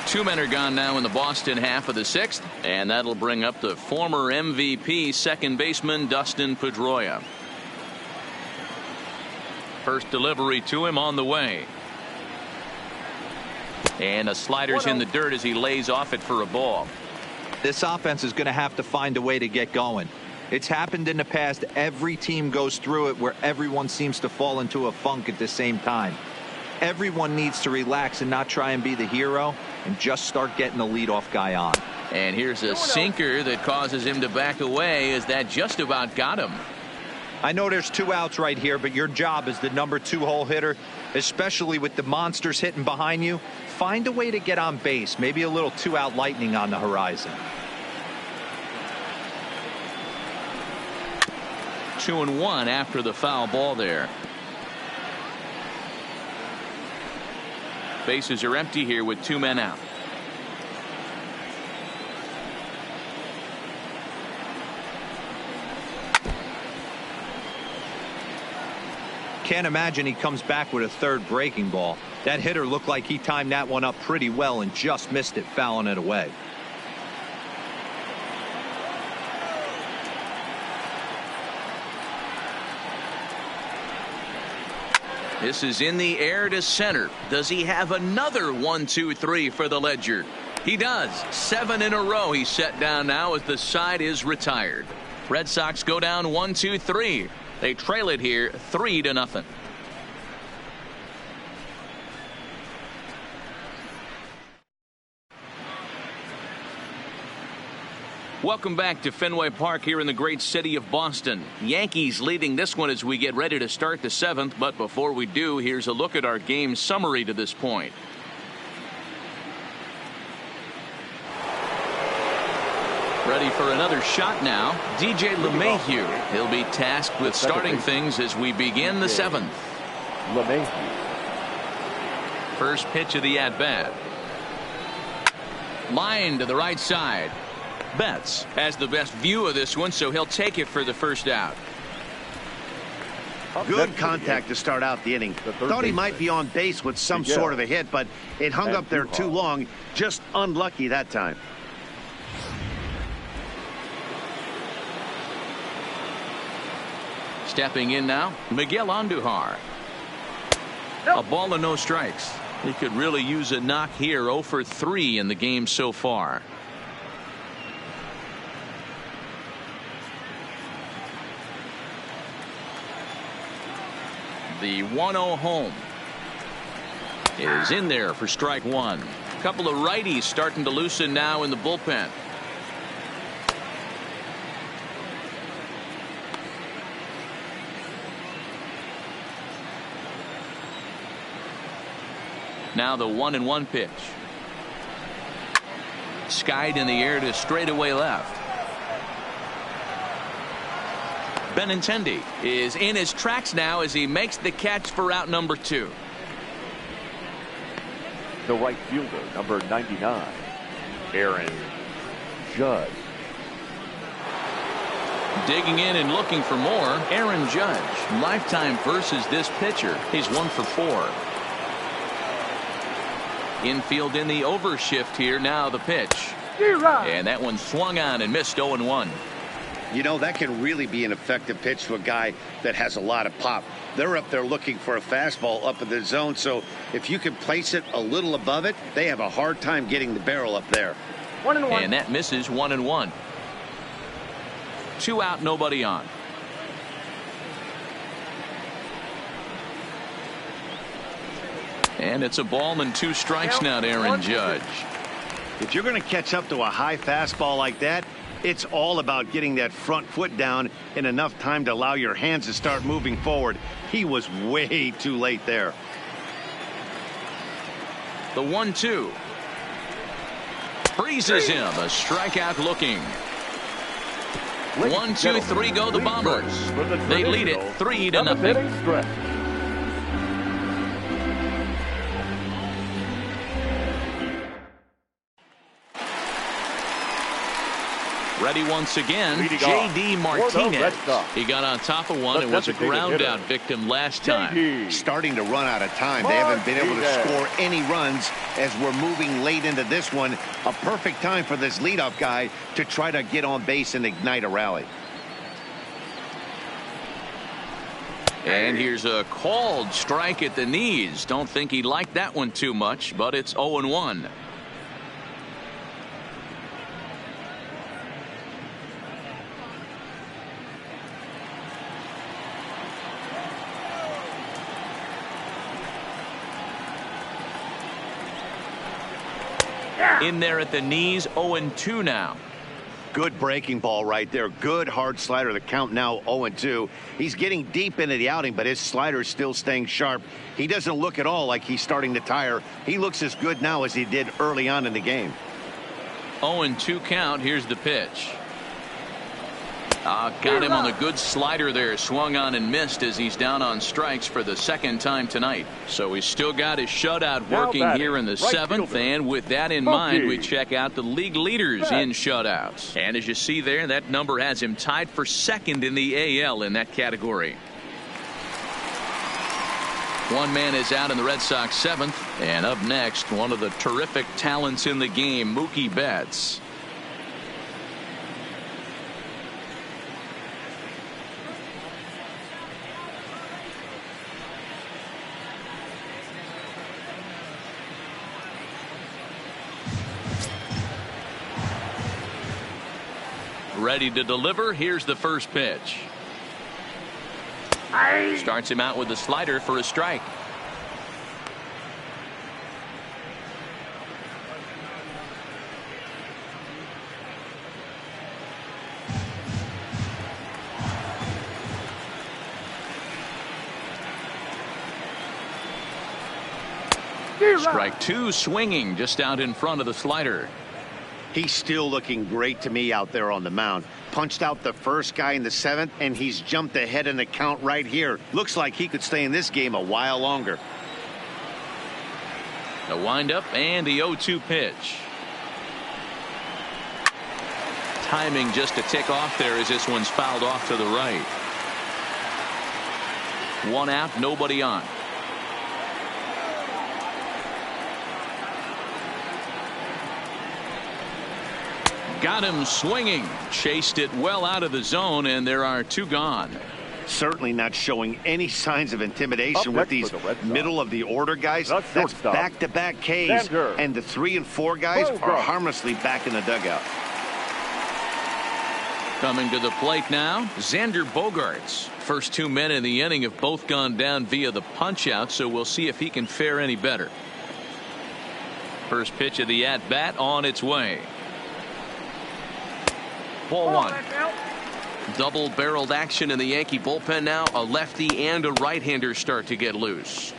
2 men are gone now in the Boston half of the 6th, and that'll bring up the former MVP second baseman Dustin Pedroia. First delivery to him on the way. And a slider's in the dirt as he lays off it for a ball. This offense is going to have to find a way to get going. It's happened in the past. Every team goes through it where everyone seems to fall into a funk at the same time. Everyone needs to relax and not try and be the hero and just start getting the leadoff guy on. And here's a sinker that causes him to back away as that just about got him. I know there's 2 outs right here, but your job as the number 2 hole hitter, especially with the monsters hitting behind you, find a way to get on base. Maybe a little 2-out lightning on the horizon. 2-1 after the foul ball there. Bases are empty here with 2 men out. Can't imagine he comes back with a 3rd breaking ball. That hitter looked like he timed that one up pretty well and just missed it, fouling it away. This is in the air to center. Does he have another 1-2-3 for the Ledger? He does. 7 in a row he's set down now as the side is retired. Red Sox go down 1-2-3. They trail it here 3-0. Welcome back to Fenway Park here in the great city of Boston. Yankees leading this one as we get ready to start the 7th. But before we do, here's a look at our game summary to this point. Ready for another shot now. DJ LeMahieu. He'll be tasked with starting things as we begin the 7th. First pitch of the at-bat. Line to the right side. Betts has the best view of this one, so he'll take it for the first out. Good contact to start out the inning. Thought he might be on base with some sort of a hit, but it hung up there too long. Just unlucky that time. Stepping in now, Miguel Andujar. A ball and no strikes. He could really use a knock here. 0 for 3 in the game so far. The 1-0 home is in there for strike 1. A couple of righties starting to loosen now in the bullpen. Now the 1-1 pitch. Skied in the air to straightaway left. Benintendi is in his tracks now as he makes the catch for out number 2. The right fielder, number 99, Aaron Judge. Digging in and looking for more, Aaron Judge. Lifetime versus this pitcher. He's 1 for 4. Infield in the overshift here. Now the pitch. And that one swung on and missed. 0-1. You know, that can really be an effective pitch to a guy that has a lot of pop. They're up there looking for a fastball up in the zone, so if you can place it a little above it, they have a hard time getting the barrel up there. 1-1. And that misses. 1-1. 2 out, nobody on. And it's a ball and 2 strikes now to Aaron Judge. If you're going to catch up to a high fastball like that, It's all about getting that front foot down in enough time to allow your hands to start moving forward. He was way too late there. The 1-2. Freezes him. A strikeout looking. 1, 2, 3 go the Bombers. They lead it 3-0. Ready once again, J.D. Martinez. He got on top of one and was a ground out victim last time. Starting to run out of time. They haven't been able to score any runs as we're moving late into this one. A perfect time for this leadoff guy to try to get on base and ignite a rally. And here's a called strike at the knees. Don't think he liked that one too much, but it's 0-1. In there at the knees, 0-2 now. Good breaking ball right there. Good hard slider. The count now 0-2. He's getting deep into the outing, but his slider is still staying sharp. He doesn't look at all like he's starting to tire. He looks as good now as he did early on in the game. 0-2 count. Here's the pitch. Got him on a good slider there. Swung on and missed as he's down on strikes for the second time tonight. So he's still got his shutout working here in the seventh. And with that in mind, we check out the league leaders in shutouts. And as you see there, that number has him tied for second in the AL in that category. One man is out in the Red Sox seventh. And up next, one of the terrific talents in the game, Mookie Betts. Ready to deliver. Here's the first pitch. Starts him out with a slider for a strike. Strike two, swinging just out in front of the slider. He's still looking great to me out there on the mound. Punched out the first guy in the seventh, and he's jumped ahead in the count right here. Looks like he could stay in this game a while longer. The windup and the 0-2 pitch. Timing just a tick off there as this one's fouled off to the right. One out, nobody on. Got him swinging. Chased it well out of the zone, and there are two gone. Certainly not showing any signs of intimidation with these middle of the order guys. That's back-to-back Ks, and the 3 and 4 guys are harmlessly back in the dugout. Coming to the plate now, Xander Bogaerts. First 2 men in the inning have both gone down via the punch-out, so we'll see if he can fare any better. First pitch of the at-bat on its way. Ball one. Double-barreled action in the Yankee bullpen now. A lefty and a right-hander start to get loose.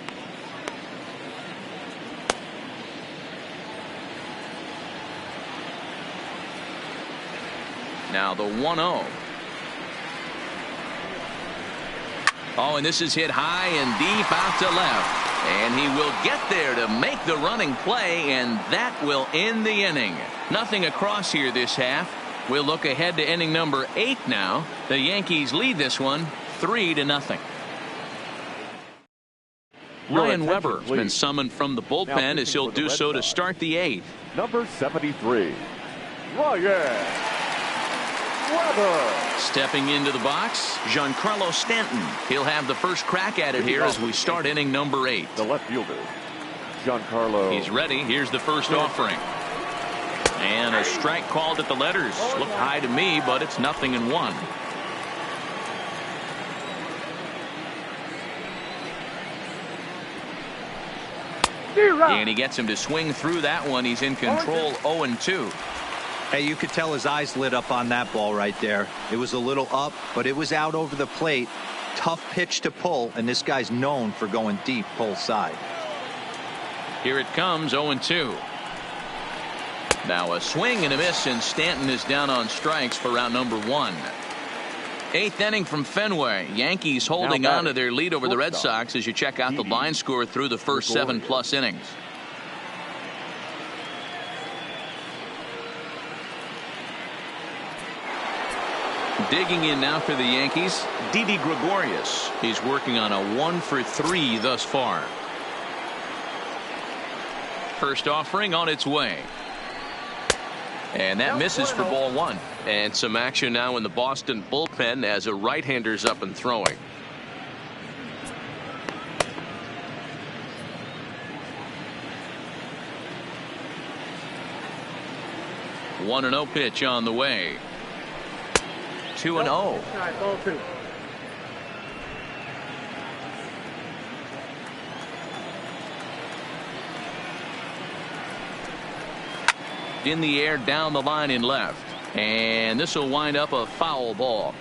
Now the 1-0. Oh, and this is hit high and deep out to left. And he will get there to make the running play, and that will end the inning. Nothing across here this half. We'll look ahead to inning number 8 now. The Yankees lead this one 3-0. Ryan Weber has been summoned from the bullpen as he'll do so to start the 8th. Number 73, Ryan Weber. Stepping into the box, Giancarlo Stanton. He'll have the first crack at it here as we start inning number 8. The left fielder, Giancarlo. He's ready. Here's the first offering. And a strike called at the letters. Looked high to me, but it's 0-1. And he gets him to swing through that one. He's in control. 0-2. Hey, you could tell his eyes lit up on that ball right there. It was a little up, but it was out over the plate. Tough pitch to pull, and this guy's known for going deep pull side. Here it comes, 0-2. Now a swing and a miss, and Stanton is down on strikes for round number 1. 8th inning from Fenway. Yankees holding on to their lead over the Red Sox as you check out the line score through the first 7+ innings. Digging in now for the Yankees, Didi Gregorius. He's working on a 1-for-3 thus far. First offering on its way. And that misses for ball 1. And some action now in the Boston bullpen as a right-hander's up and throwing. One and 0 pitch on the way. 2-0. In the air, down the line in left, and this will wind up a foul ball.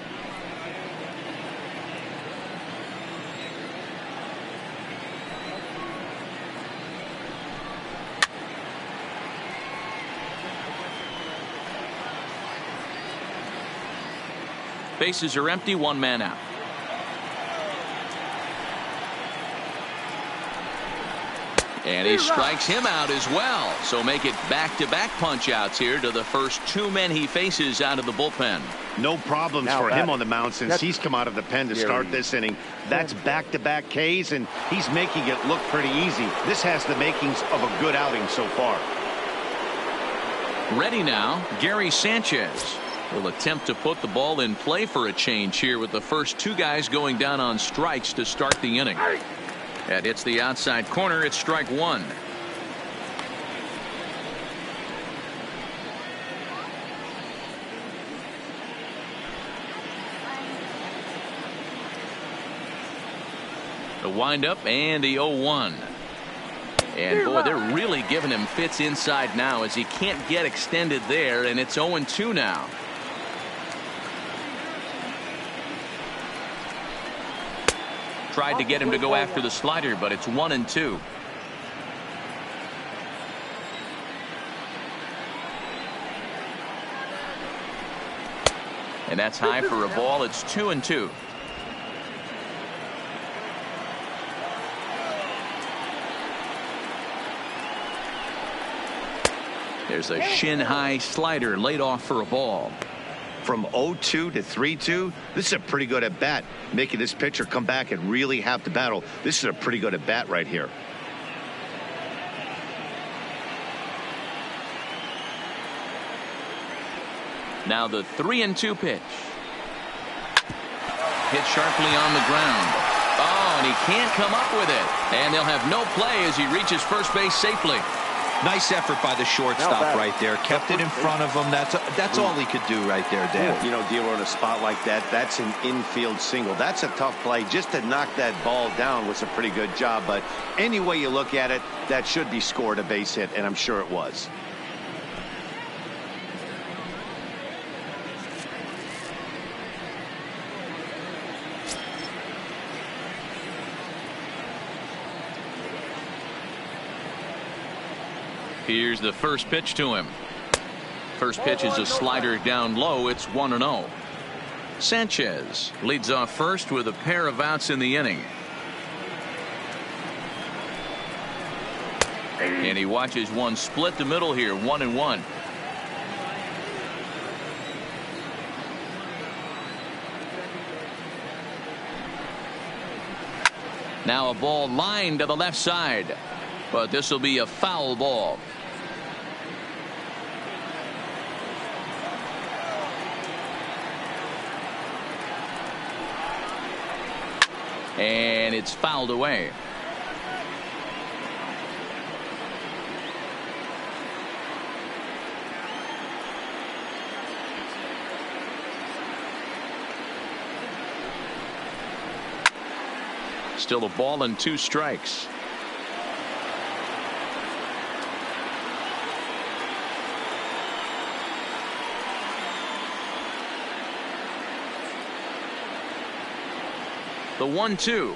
Bases are empty, 1 man out. And he strikes him out as well. So make it back-to-back punch-outs here to the first 2 men he faces out of the bullpen. No problems for him on the mound since he's come out of the pen to start this inning. That's back-to-back Ks, and he's making it look pretty easy. This has the makings of a good outing so far. Ready now, Gary Sanchez will attempt to put the ball in play for a change here with the first 2 guys going down on strikes to start the inning. That hits the outside corner. It's strike 1. The windup and the 0-1. And boy, they're really giving him fits inside now as he can't get extended there, and it's 0-2 now. Tried to get him to go after the slider, but it's 1-2. And that's high for a ball. It's 2-2. There's a shin high slider laid off for a ball. From 0-2 to 3-2, this is a pretty good at bat, making this pitcher come back and really have to battle. This is a pretty good at bat right here. Now the 3-2 pitch. Hit sharply on the ground. Oh, and he can't come up with it. And they'll have no play as he reaches first base safely. Nice effort by the shortstop right there. Kept it in front of him. That's all he could do right there, Dan. You know, dealer in a spot like that, that's an infield single. That's a tough play. Just to knock that ball down was a pretty good job. But any way you look at it, that should be scored a base hit, and I'm sure it was. Here's the first pitch to him. First pitch is a slider down low. It's 1-0. Sanchez leads off first with a pair of outs in the inning. And he watches one split the middle here, 1-1. Now a ball lined to the left side, but this will be a foul ball. And it's fouled away. Still a ball and 2 strikes. The 1-2.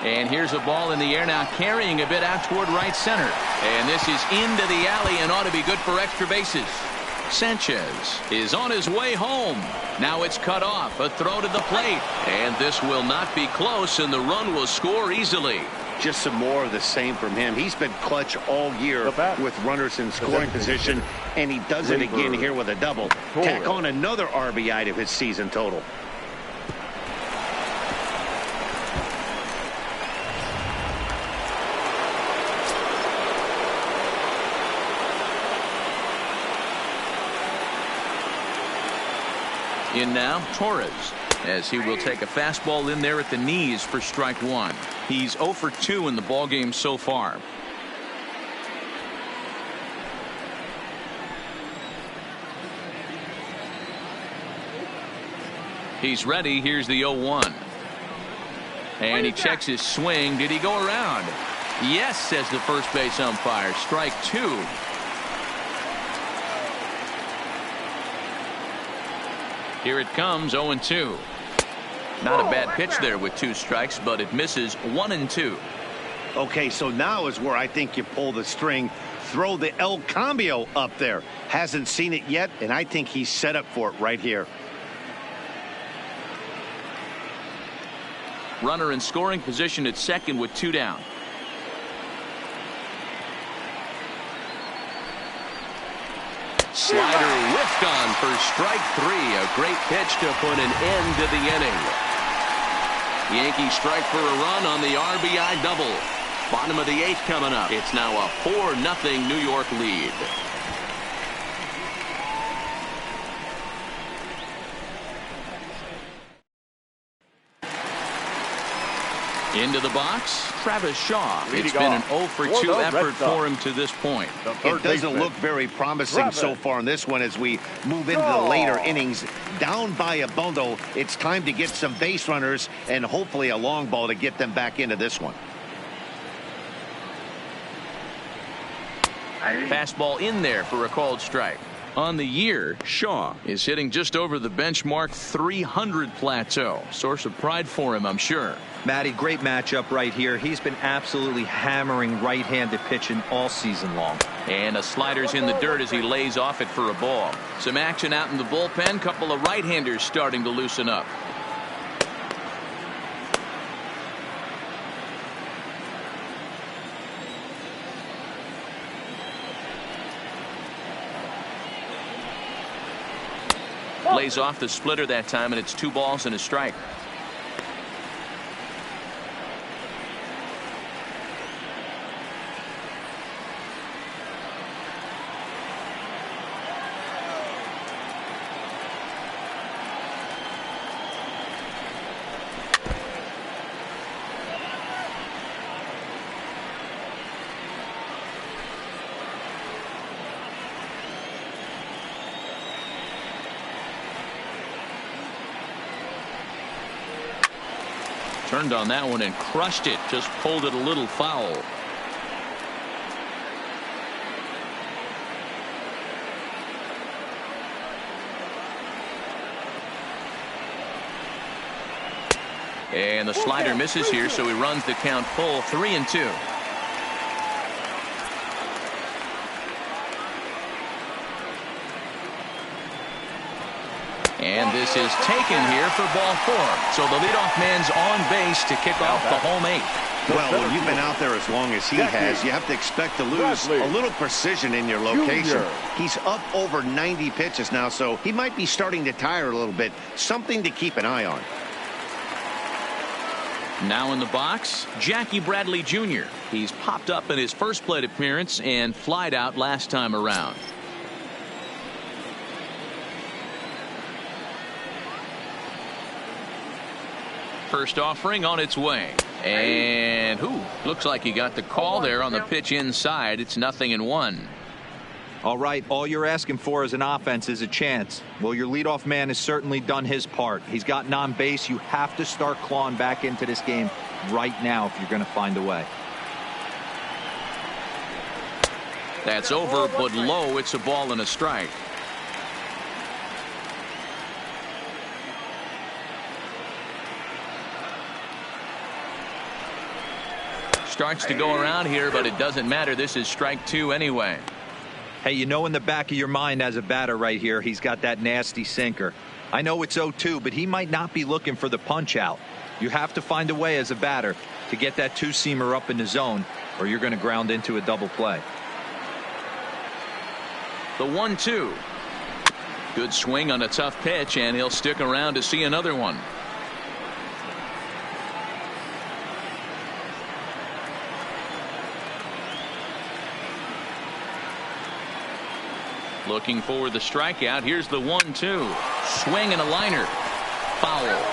And here's a ball in the air now, carrying a bit out toward right center. And this is into the alley and ought to be good for extra bases. Sanchez is on his way home. Now it's cut off. A throw to the plate. And this will not be close, and the run will score easily. Just some more of the same from him. He's been clutch all year with runners in scoring position, and he does it again here with a double. Tack on another RBI to his season total. In now, Torres, as he will take a fastball in there at the knees for strike one. He's 0 for 2 in the ballgame so far. He's ready. Here's the 0-1. And he checks his swing. Did he go around? Yes, says the first base umpire. Strike two. Here it comes, 0-2. Not a bad pitch there with 2 strikes, but it misses 1-2. Okay, so now is where I think you pull the string. Throw the El Cambio up there. Hasn't seen it yet, and I think he's set up for it right here. Runner in scoring position at second with 2 down. Slider whiffed on for strike 3. A great pitch to put an end to the inning. Yankees strike for a run on the RBI double. Bottom of the 8th coming up. It's now a 4-0 New York lead. Into the box, Travis Shaw. It's been an 0 for 2 effort for him to this point. It doesn't look very promising so far in this one as we move into the later innings. Down by a bundle, it's time to get some base runners and hopefully a long ball to get them back into this one. Fastball in there for a called strike. On the year, Shaw is hitting just over the benchmark 300 plateau. Source of pride for him, I'm sure. Matty, great matchup right here. He's been absolutely hammering right-handed pitching all season long. And a slider's in the dirt as he lays off it for a ball. Some action out in the bullpen. Couple of right-handers starting to loosen up. Lays off the splitter that time, and it's 2 balls and a strike. Turned on that one and crushed it. Just pulled it a little foul. And the slider misses here, so he runs the count full, 3-2. And this is taken here for ball 4. So the leadoff man's on base to kick off the home 8th. Well, when you've been out there as long as he has, you have to expect to lose a little precision in your location. He's up over 90 pitches now, so he might be starting to tire a little bit. Something to keep an eye on. Now in the box, Jackie Bradley Jr. He's popped up in his first plate appearance and flied out last time around. First offering on its way. And looks like he got the call there on the pitch inside. It's 0-1. All right, all you're asking for as an offense is a chance. Well, your leadoff man has certainly done his part. He's gotten on base. You have to start clawing back into this game right now if you're going to find a way. That's over, but low. It's a ball and a strike. Starts to go around here, but it doesn't matter. This is strike 2 anyway. Hey, you know in the back of your mind as a batter right here, he's got that nasty sinker. I know it's 0-2, but he might not be looking for the punch out. You have to find a way as a batter to get that two-seamer up in the zone, or you're going to ground into a double play. The 1-2. Good swing on a tough pitch, and he'll stick around to see another one. Looking for the strikeout. Here's the 1-2. Swing and a liner. Foul.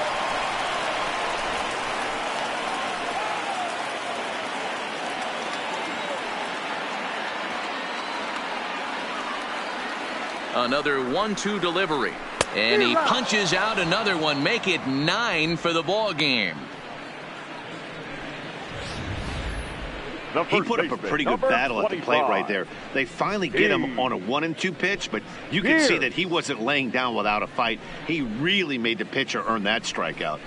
Another 1-2 delivery. And he punches out another one. Make it 9 for the ball game. He put up a pretty good battle at the plate right there. They finally get him on a 1-2 pitch, but you can see that he wasn't laying down without a fight. He really made the pitcher earn that strikeout.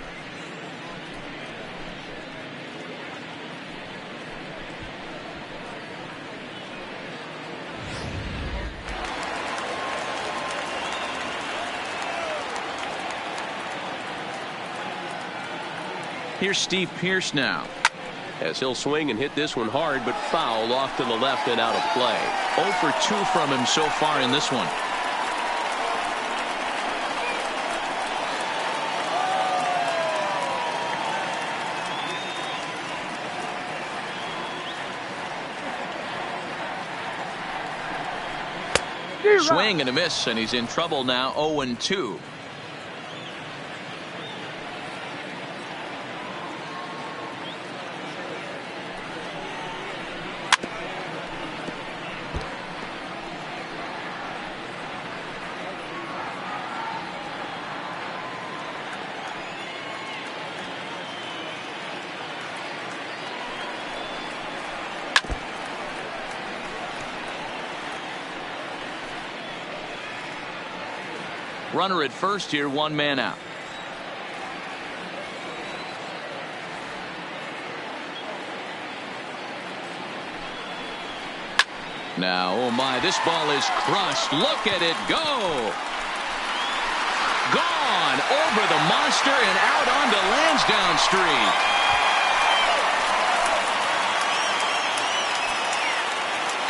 Here's Steve Pearce now, as he'll swing and hit this one hard, but foul off to the left and out of play. 0 for 2 from him so far in this one. Swing and a miss, and he's in trouble now. 0-2. Runner at first here, 1 man out. Now, oh my, this ball is crushed. Look at it go. Gone over the monster and out onto Lansdowne Street.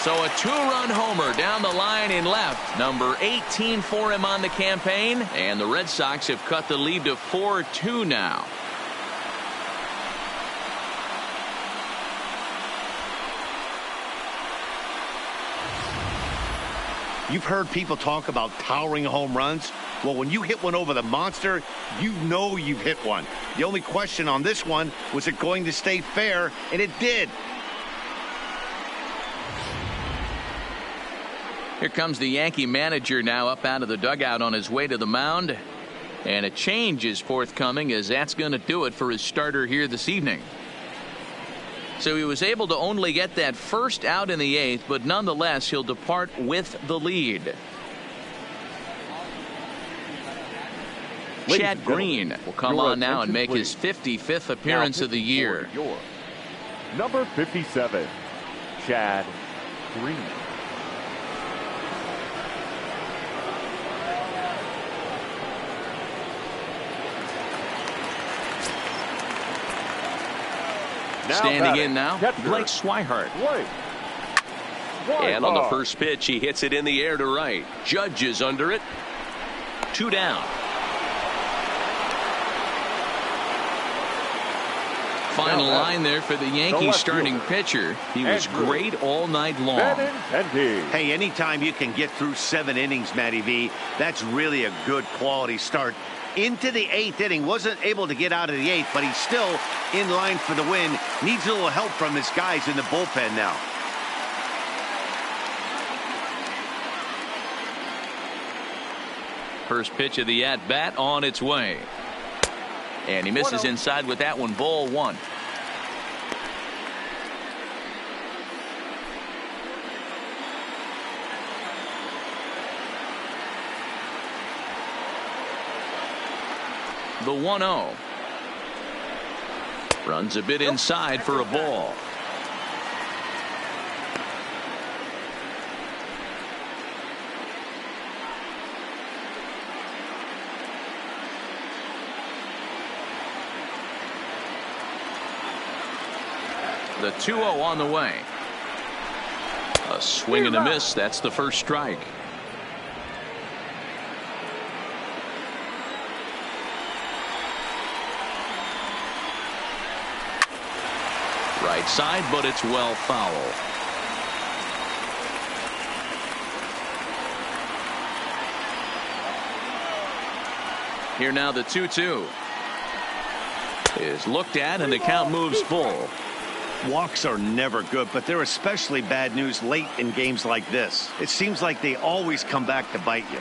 So a 2-run homer down the line in left. Number 18 for him on the campaign. And the Red Sox have cut the lead to 4-2 now. You've heard people talk about towering home runs. Well, when you hit one over the monster, you know you've hit one. The only question on this one, was it going to stay fair? And it did. Here comes the Yankee manager now up out of the dugout on his way to the mound. And a change is forthcoming, as that's going to do it for his starter here this evening. So he was able to only get that first out in the 8th, but nonetheless he'll depart with the lead. Chad Green will come on now and make his 55th appearance of the year. Number 57, Chad Green. Standing in now, Blake Swihart. And on the first pitch, he hits it in the air to right. Judge is under it. 2 down. Final line there for the Yankees starting pitcher. He was great all night long. Hey, anytime you can get through 7 innings, Matty V, that's really a good quality start. Into the 8th inning, wasn't able to get out of the 8th, but he's still in line for the win. Needs a little help from his guys in the bullpen now. First pitch of the at-bat on its way. And he misses inside with that one. Ball 1. The 1-0. Runs a bit inside for a ball. The 2-0 on the way. A swing and a miss. That's the first strike. Right side, but it's well foul. Here now the 2-2 is looked at and the count moves full. Walks are never good, but they're especially bad news late in games like this. It seems like they always come back to bite you.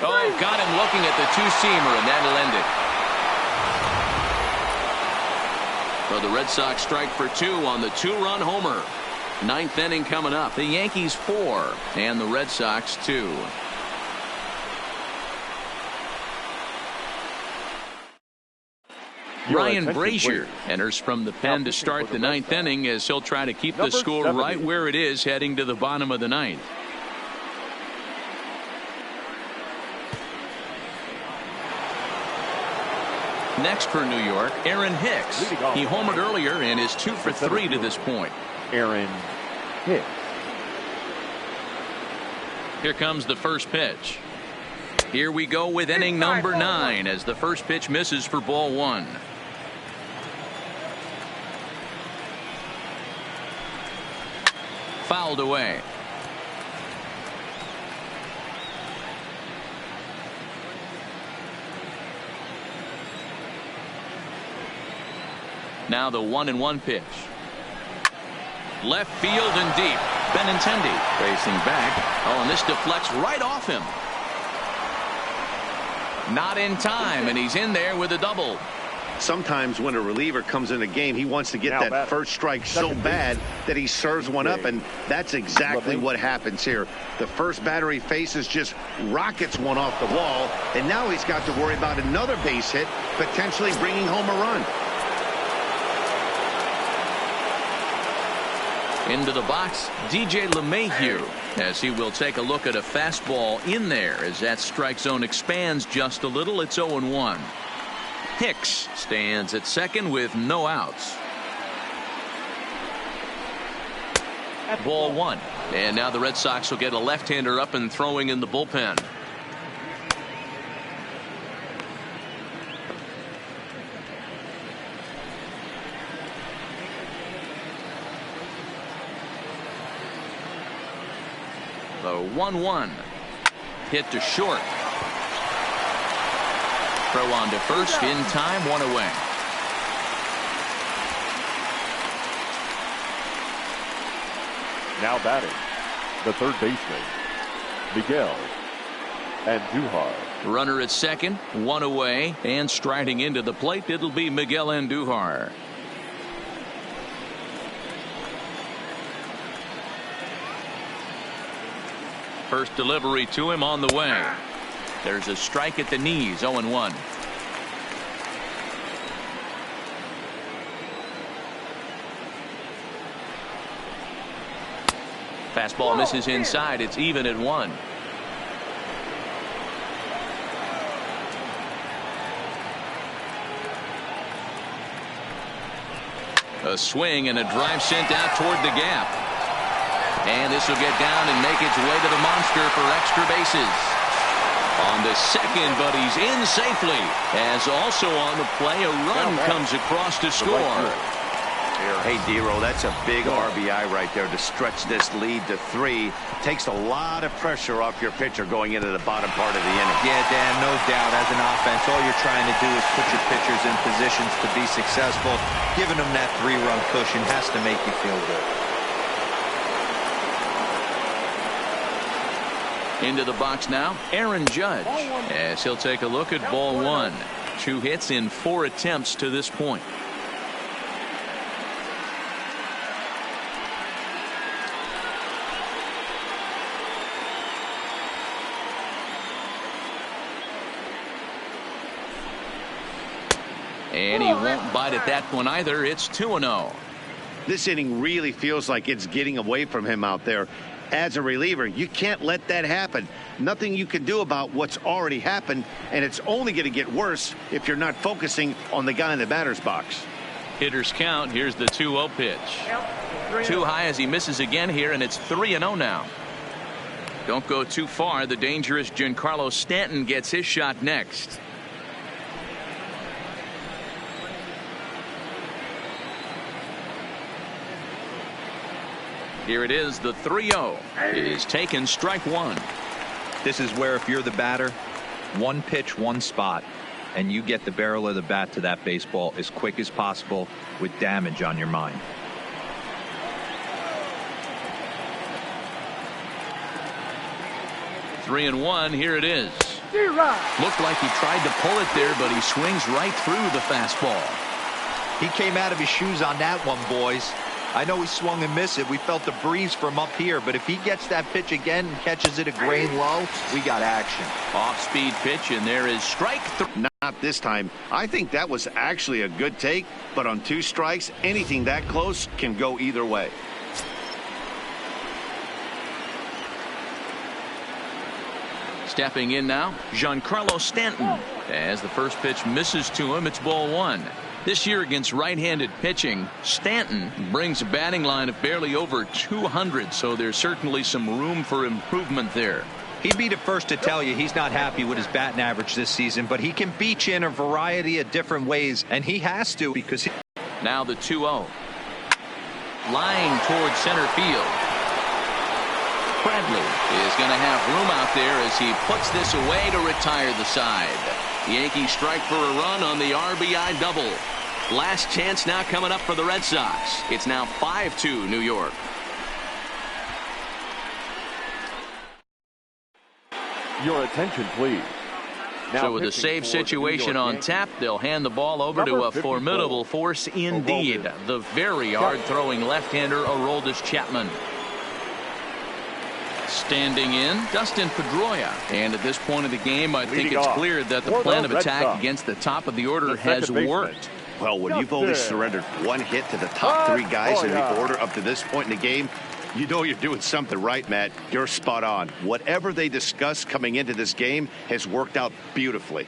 Oh, got him looking at the two-seamer, and that'll end it. So the Red Sox strike for 2 on the 2-run homer. 9th inning coming up. The Yankees 4 and the Red Sox 2. Ryan Brazier enters from the pen to start the 9th inning as he'll try to keep the score right where it is heading to the bottom of the 9th. Next for New York, Aaron Hicks. He homered earlier and is 2 for 3 to this point. Aaron Hicks. Here comes the first pitch. Here we go with inning number 9 as the first pitch misses for ball 1. Fouled away. Now the 1-1 pitch. Left field and deep. Benintendi racing back. Oh, and this deflects right off him. Not in time, and he's in there with a double. Sometimes when a reliever comes in a game, he wants to get that first strike so bad that he serves one up, and that's exactly what happens here. The first batter he faces just rockets one off the wall, and now he's got to worry about another base hit, potentially bringing home a run. Into the box, DJ LeMahieu, as he will take a look at a fastball in there as that strike zone expands just a little. It's 0-1. Hicks stands at second with no outs. Ball 1. And now the Red Sox will get a left-hander up and throwing in the bullpen. The 1-1 hit to short. Throw on to first in time, 1 away. Now batting, the third baseman, Miguel Andujar. Runner at second, 1 away, and striding into the plate, it'll be Miguel Andujar. First delivery to him on the way. There's a strike at the knees, 0-1. Fastball misses inside. It's even at 1. A swing and a drive sent out toward the gap. And this will get down and make its way to the monster for extra bases. On the second, but he's in safely. As also on the play, a run comes across to score. Hey, Dero, that's a big RBI right there to stretch this lead to 3. Takes a lot of pressure off your pitcher going into the bottom part of the inning. Yeah, Dan, no doubt. As an offense, all you're trying to do is put your pitchers in positions to be successful. Giving them that 3-run cushion has to make you feel good. Into the box now, Aaron Judge, as he'll take a look at ball 1. 2 hits in 4 attempts to this point. And he won't bite at that one either. It's 2-0. This inning really feels like it's getting away from him out there. As a reliever, you can't let that happen. Nothing you can do about what's already happened, and it's only going to get worse if you're not focusing on the guy in the batter's box. Hitters count. Here's the 2-0 pitch. Too high as he misses again here, and it's 3-0 now. Don't go too far. The dangerous Giancarlo Stanton gets his shot next. Here it is. The 3-0 is taken. Strike one. This is where if you're the batter, one pitch, one spot, and you get the barrel of the bat to that baseball as quick as possible with damage on your mind. Three and one. Here it is. Looked like he tried to pull it there, but he swings right through the fastball. He came out of his shoes on that one, boys. I know he swung and missed it. We felt the breeze from up here, but if he gets that pitch again and catches it a grain low, we got action. Off-speed pitch, and there is strike three. Not this time. I think that was actually a good take, but on 2 strikes, anything that close can go either way. Stepping in now, Giancarlo Stanton. As the first pitch misses to him, it's ball one. This year against right-handed pitching, Stanton brings a batting line of barely over 200, so there's certainly some room for improvement there. He'd be the first to tell you he's not happy with his batting average this season, but he can beat you in a variety of different ways, and he has to because now the 2-0. Line towards center field. Bradley is going to have room out there as he puts this away to retire the side. Yankees strike for a run on the RBI double. Last chance now coming up for the Red Sox. It's now 5-2 New York. Your attention, please. Now so with a pitching save for the New situation York on Yankees, tap, they'll hand the ball over to number a formidable force indeed. Aroldis. The very hard-throwing left-hander Aroldis Chapman. Standing in, Dustin Pedroia. And at this point of the game, I think Leading it's off clear that the for plan the of Red attack Sox, against the top of the order the has second baseman. worked. Well, when you've only Dustin surrendered 1 hit to the top 3 guys in the order up to this point in the game, you know you're doing something right, Matt. You're spot on. Whatever they discussed coming into this game has worked out beautifully.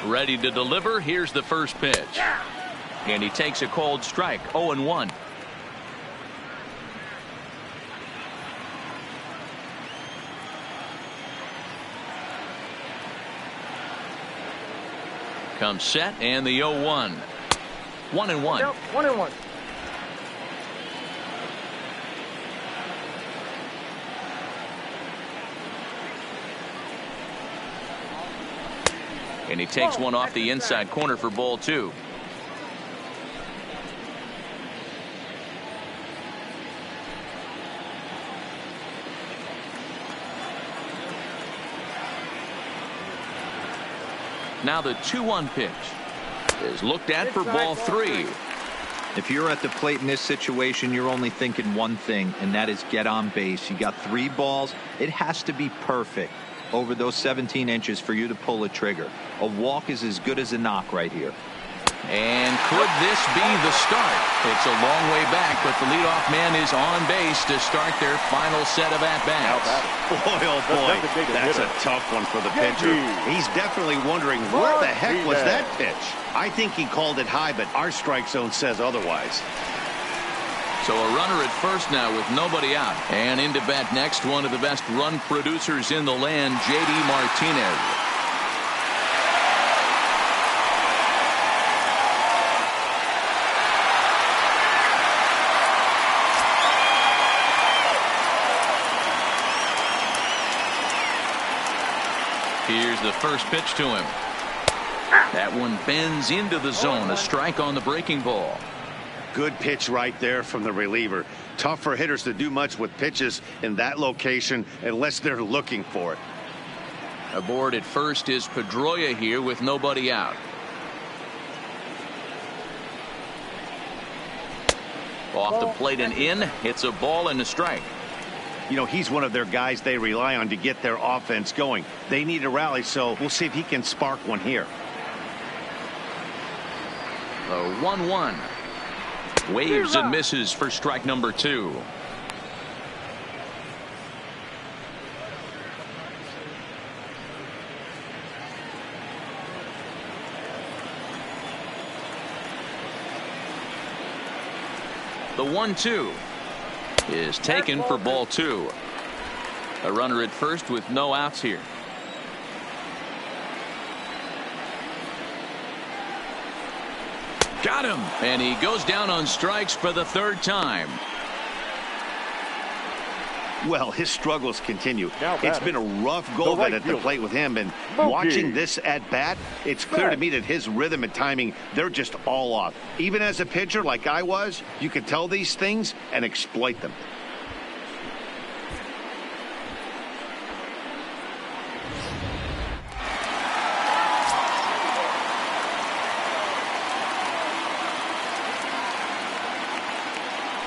Ready to deliver. Here's the first pitch. And he takes a cold strike. 0-1. Comes set and the 0-1. 1-1. Yep, 1-1. And he takes one off the inside corner for ball 2. Now the 2-1 pitch is looked at for ball 3. if you're at the plate in this situation, you're only thinking one thing, and that is get on base. You got 3 balls. It has to be perfect over those 17 inches for you to pull a trigger. A walk is as good as a knock right here. And could this be the start? It's a long way back, but the leadoff man is on base to start their final set of at-bats. Boy, oh boy, that's a tough one for the pitcher. He's definitely wondering where the heck was that pitch. I think he called it high, but our strike zone says otherwise. So a runner at first now with nobody out. And into bat next, one of the best run producers in the land, J.D. Martinez. Here's the first pitch to him. That one bends into the zone. A strike on the breaking ball. Good pitch right there from the reliever. Tough for hitters to do much with pitches in that location unless they're looking for it. Aboard at first is Pedroia here with nobody out. Off the plate and in. It's a ball and a strike. You know, he's one of their guys they rely on to get their offense going. They need a rally, so we'll see if he can spark one here. The 1-1. Waves and misses for strike number 2. The 1-2 is taken for ball 2. A runner at first with no outs here. Got him, and he goes down on strikes for the 3rd time. Well, his struggles continue. It's been a rough go of right it at the fielder. plate with him, and Mookie. watching this at bat, it's clear to me that his rhythm and timing, they're just all off. Even as a pitcher like I was, you can tell these things and exploit them.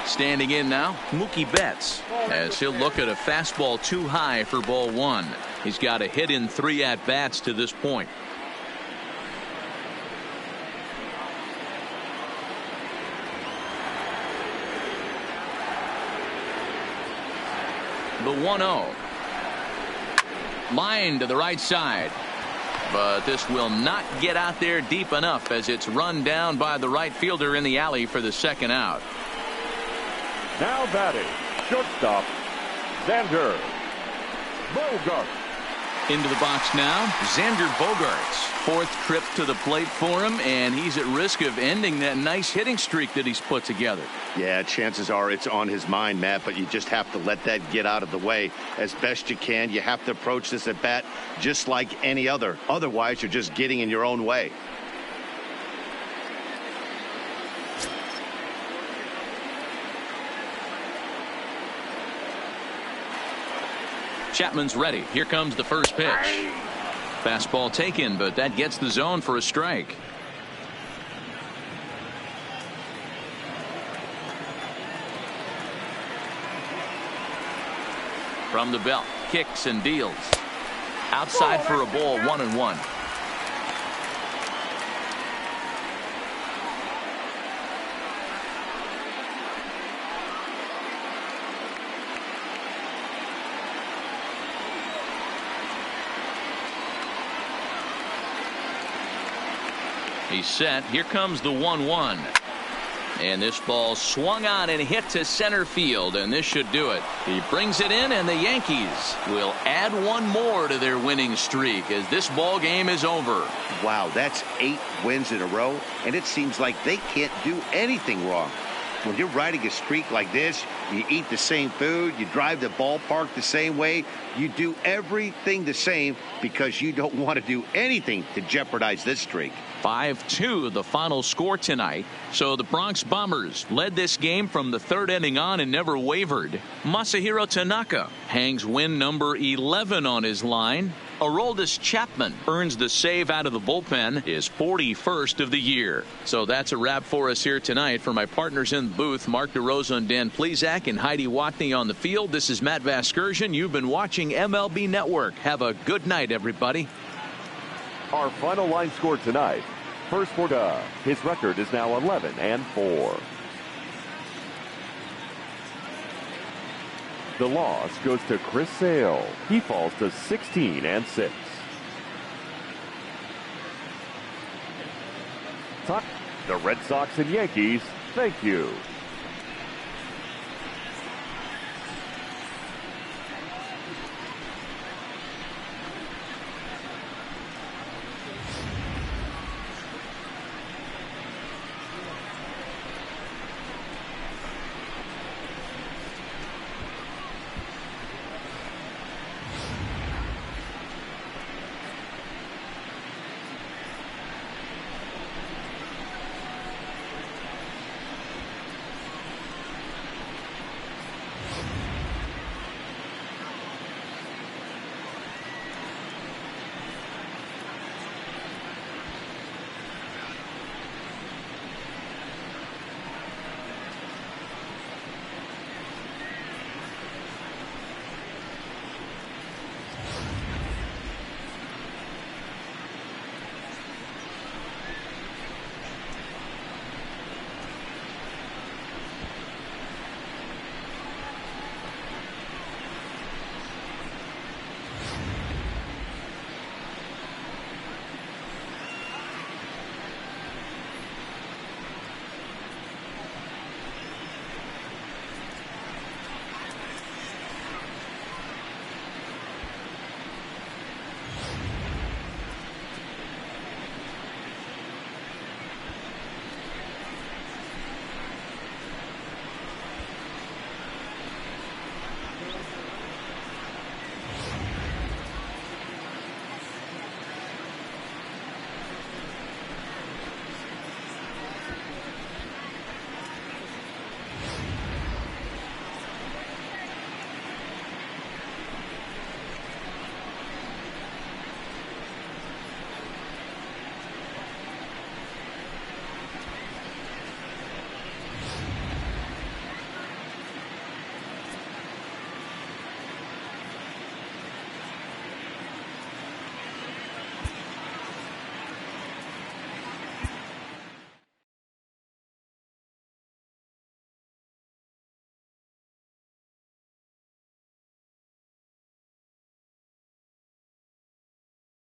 Standing in now, Mookie Betts, as he'll look at a fastball too high for ball 1. He's got a hit in 3 at-bats to this point. The 1-0. Line to the right side. But this will not get out there deep enough as it's run down by the right fielder in the alley for the 2nd out. Now batting, shortstop, Xander Bogaerts. Into the box now, Xander Bogaerts. 4th trip to the plate for him, and he's at risk of ending that nice hitting streak that he's put together. Yeah, chances are it's on his mind, Matt, but you just have to let that get out of the way as best you can. You have to approach this at bat just like any other. Otherwise, you're just getting in your own way. Chapman's ready. Here comes the first pitch. Fastball taken, but that gets the zone for a strike. From the belt, kicks and deals. Outside for a ball, 1-1. He's set. Here comes the 1-1. And this ball swung on and hit to center field, and this should do it. He brings it in, and the Yankees will add one more to their winning streak as this ball game is over. Wow, that's 8 wins in a row, and it seems like they can't do anything wrong. When you're riding a streak like this, you eat the same food, you drive the ballpark the same way, you do everything the same because you don't want to do anything to jeopardize this streak. 5-2 the final score tonight. So the Bronx Bombers led this game from the 3rd inning on and never wavered. Masahiro Tanaka hangs win number 11 on his line. Aroldis Chapman earns the save out of the bullpen, his 41st of the year. So that's a wrap for us here tonight. For my partners in the booth, Mark DeRosa and Dan Plesac and Heidi Watney on the field, this is Matt Vasgersian. You've been watching MLB Network. Have a good night, everybody. Our final line score tonight. First for Doug. His record is now 11-4. The loss goes to Chris Sale. He falls to 16-6. The Red Sox and Yankees, thank you.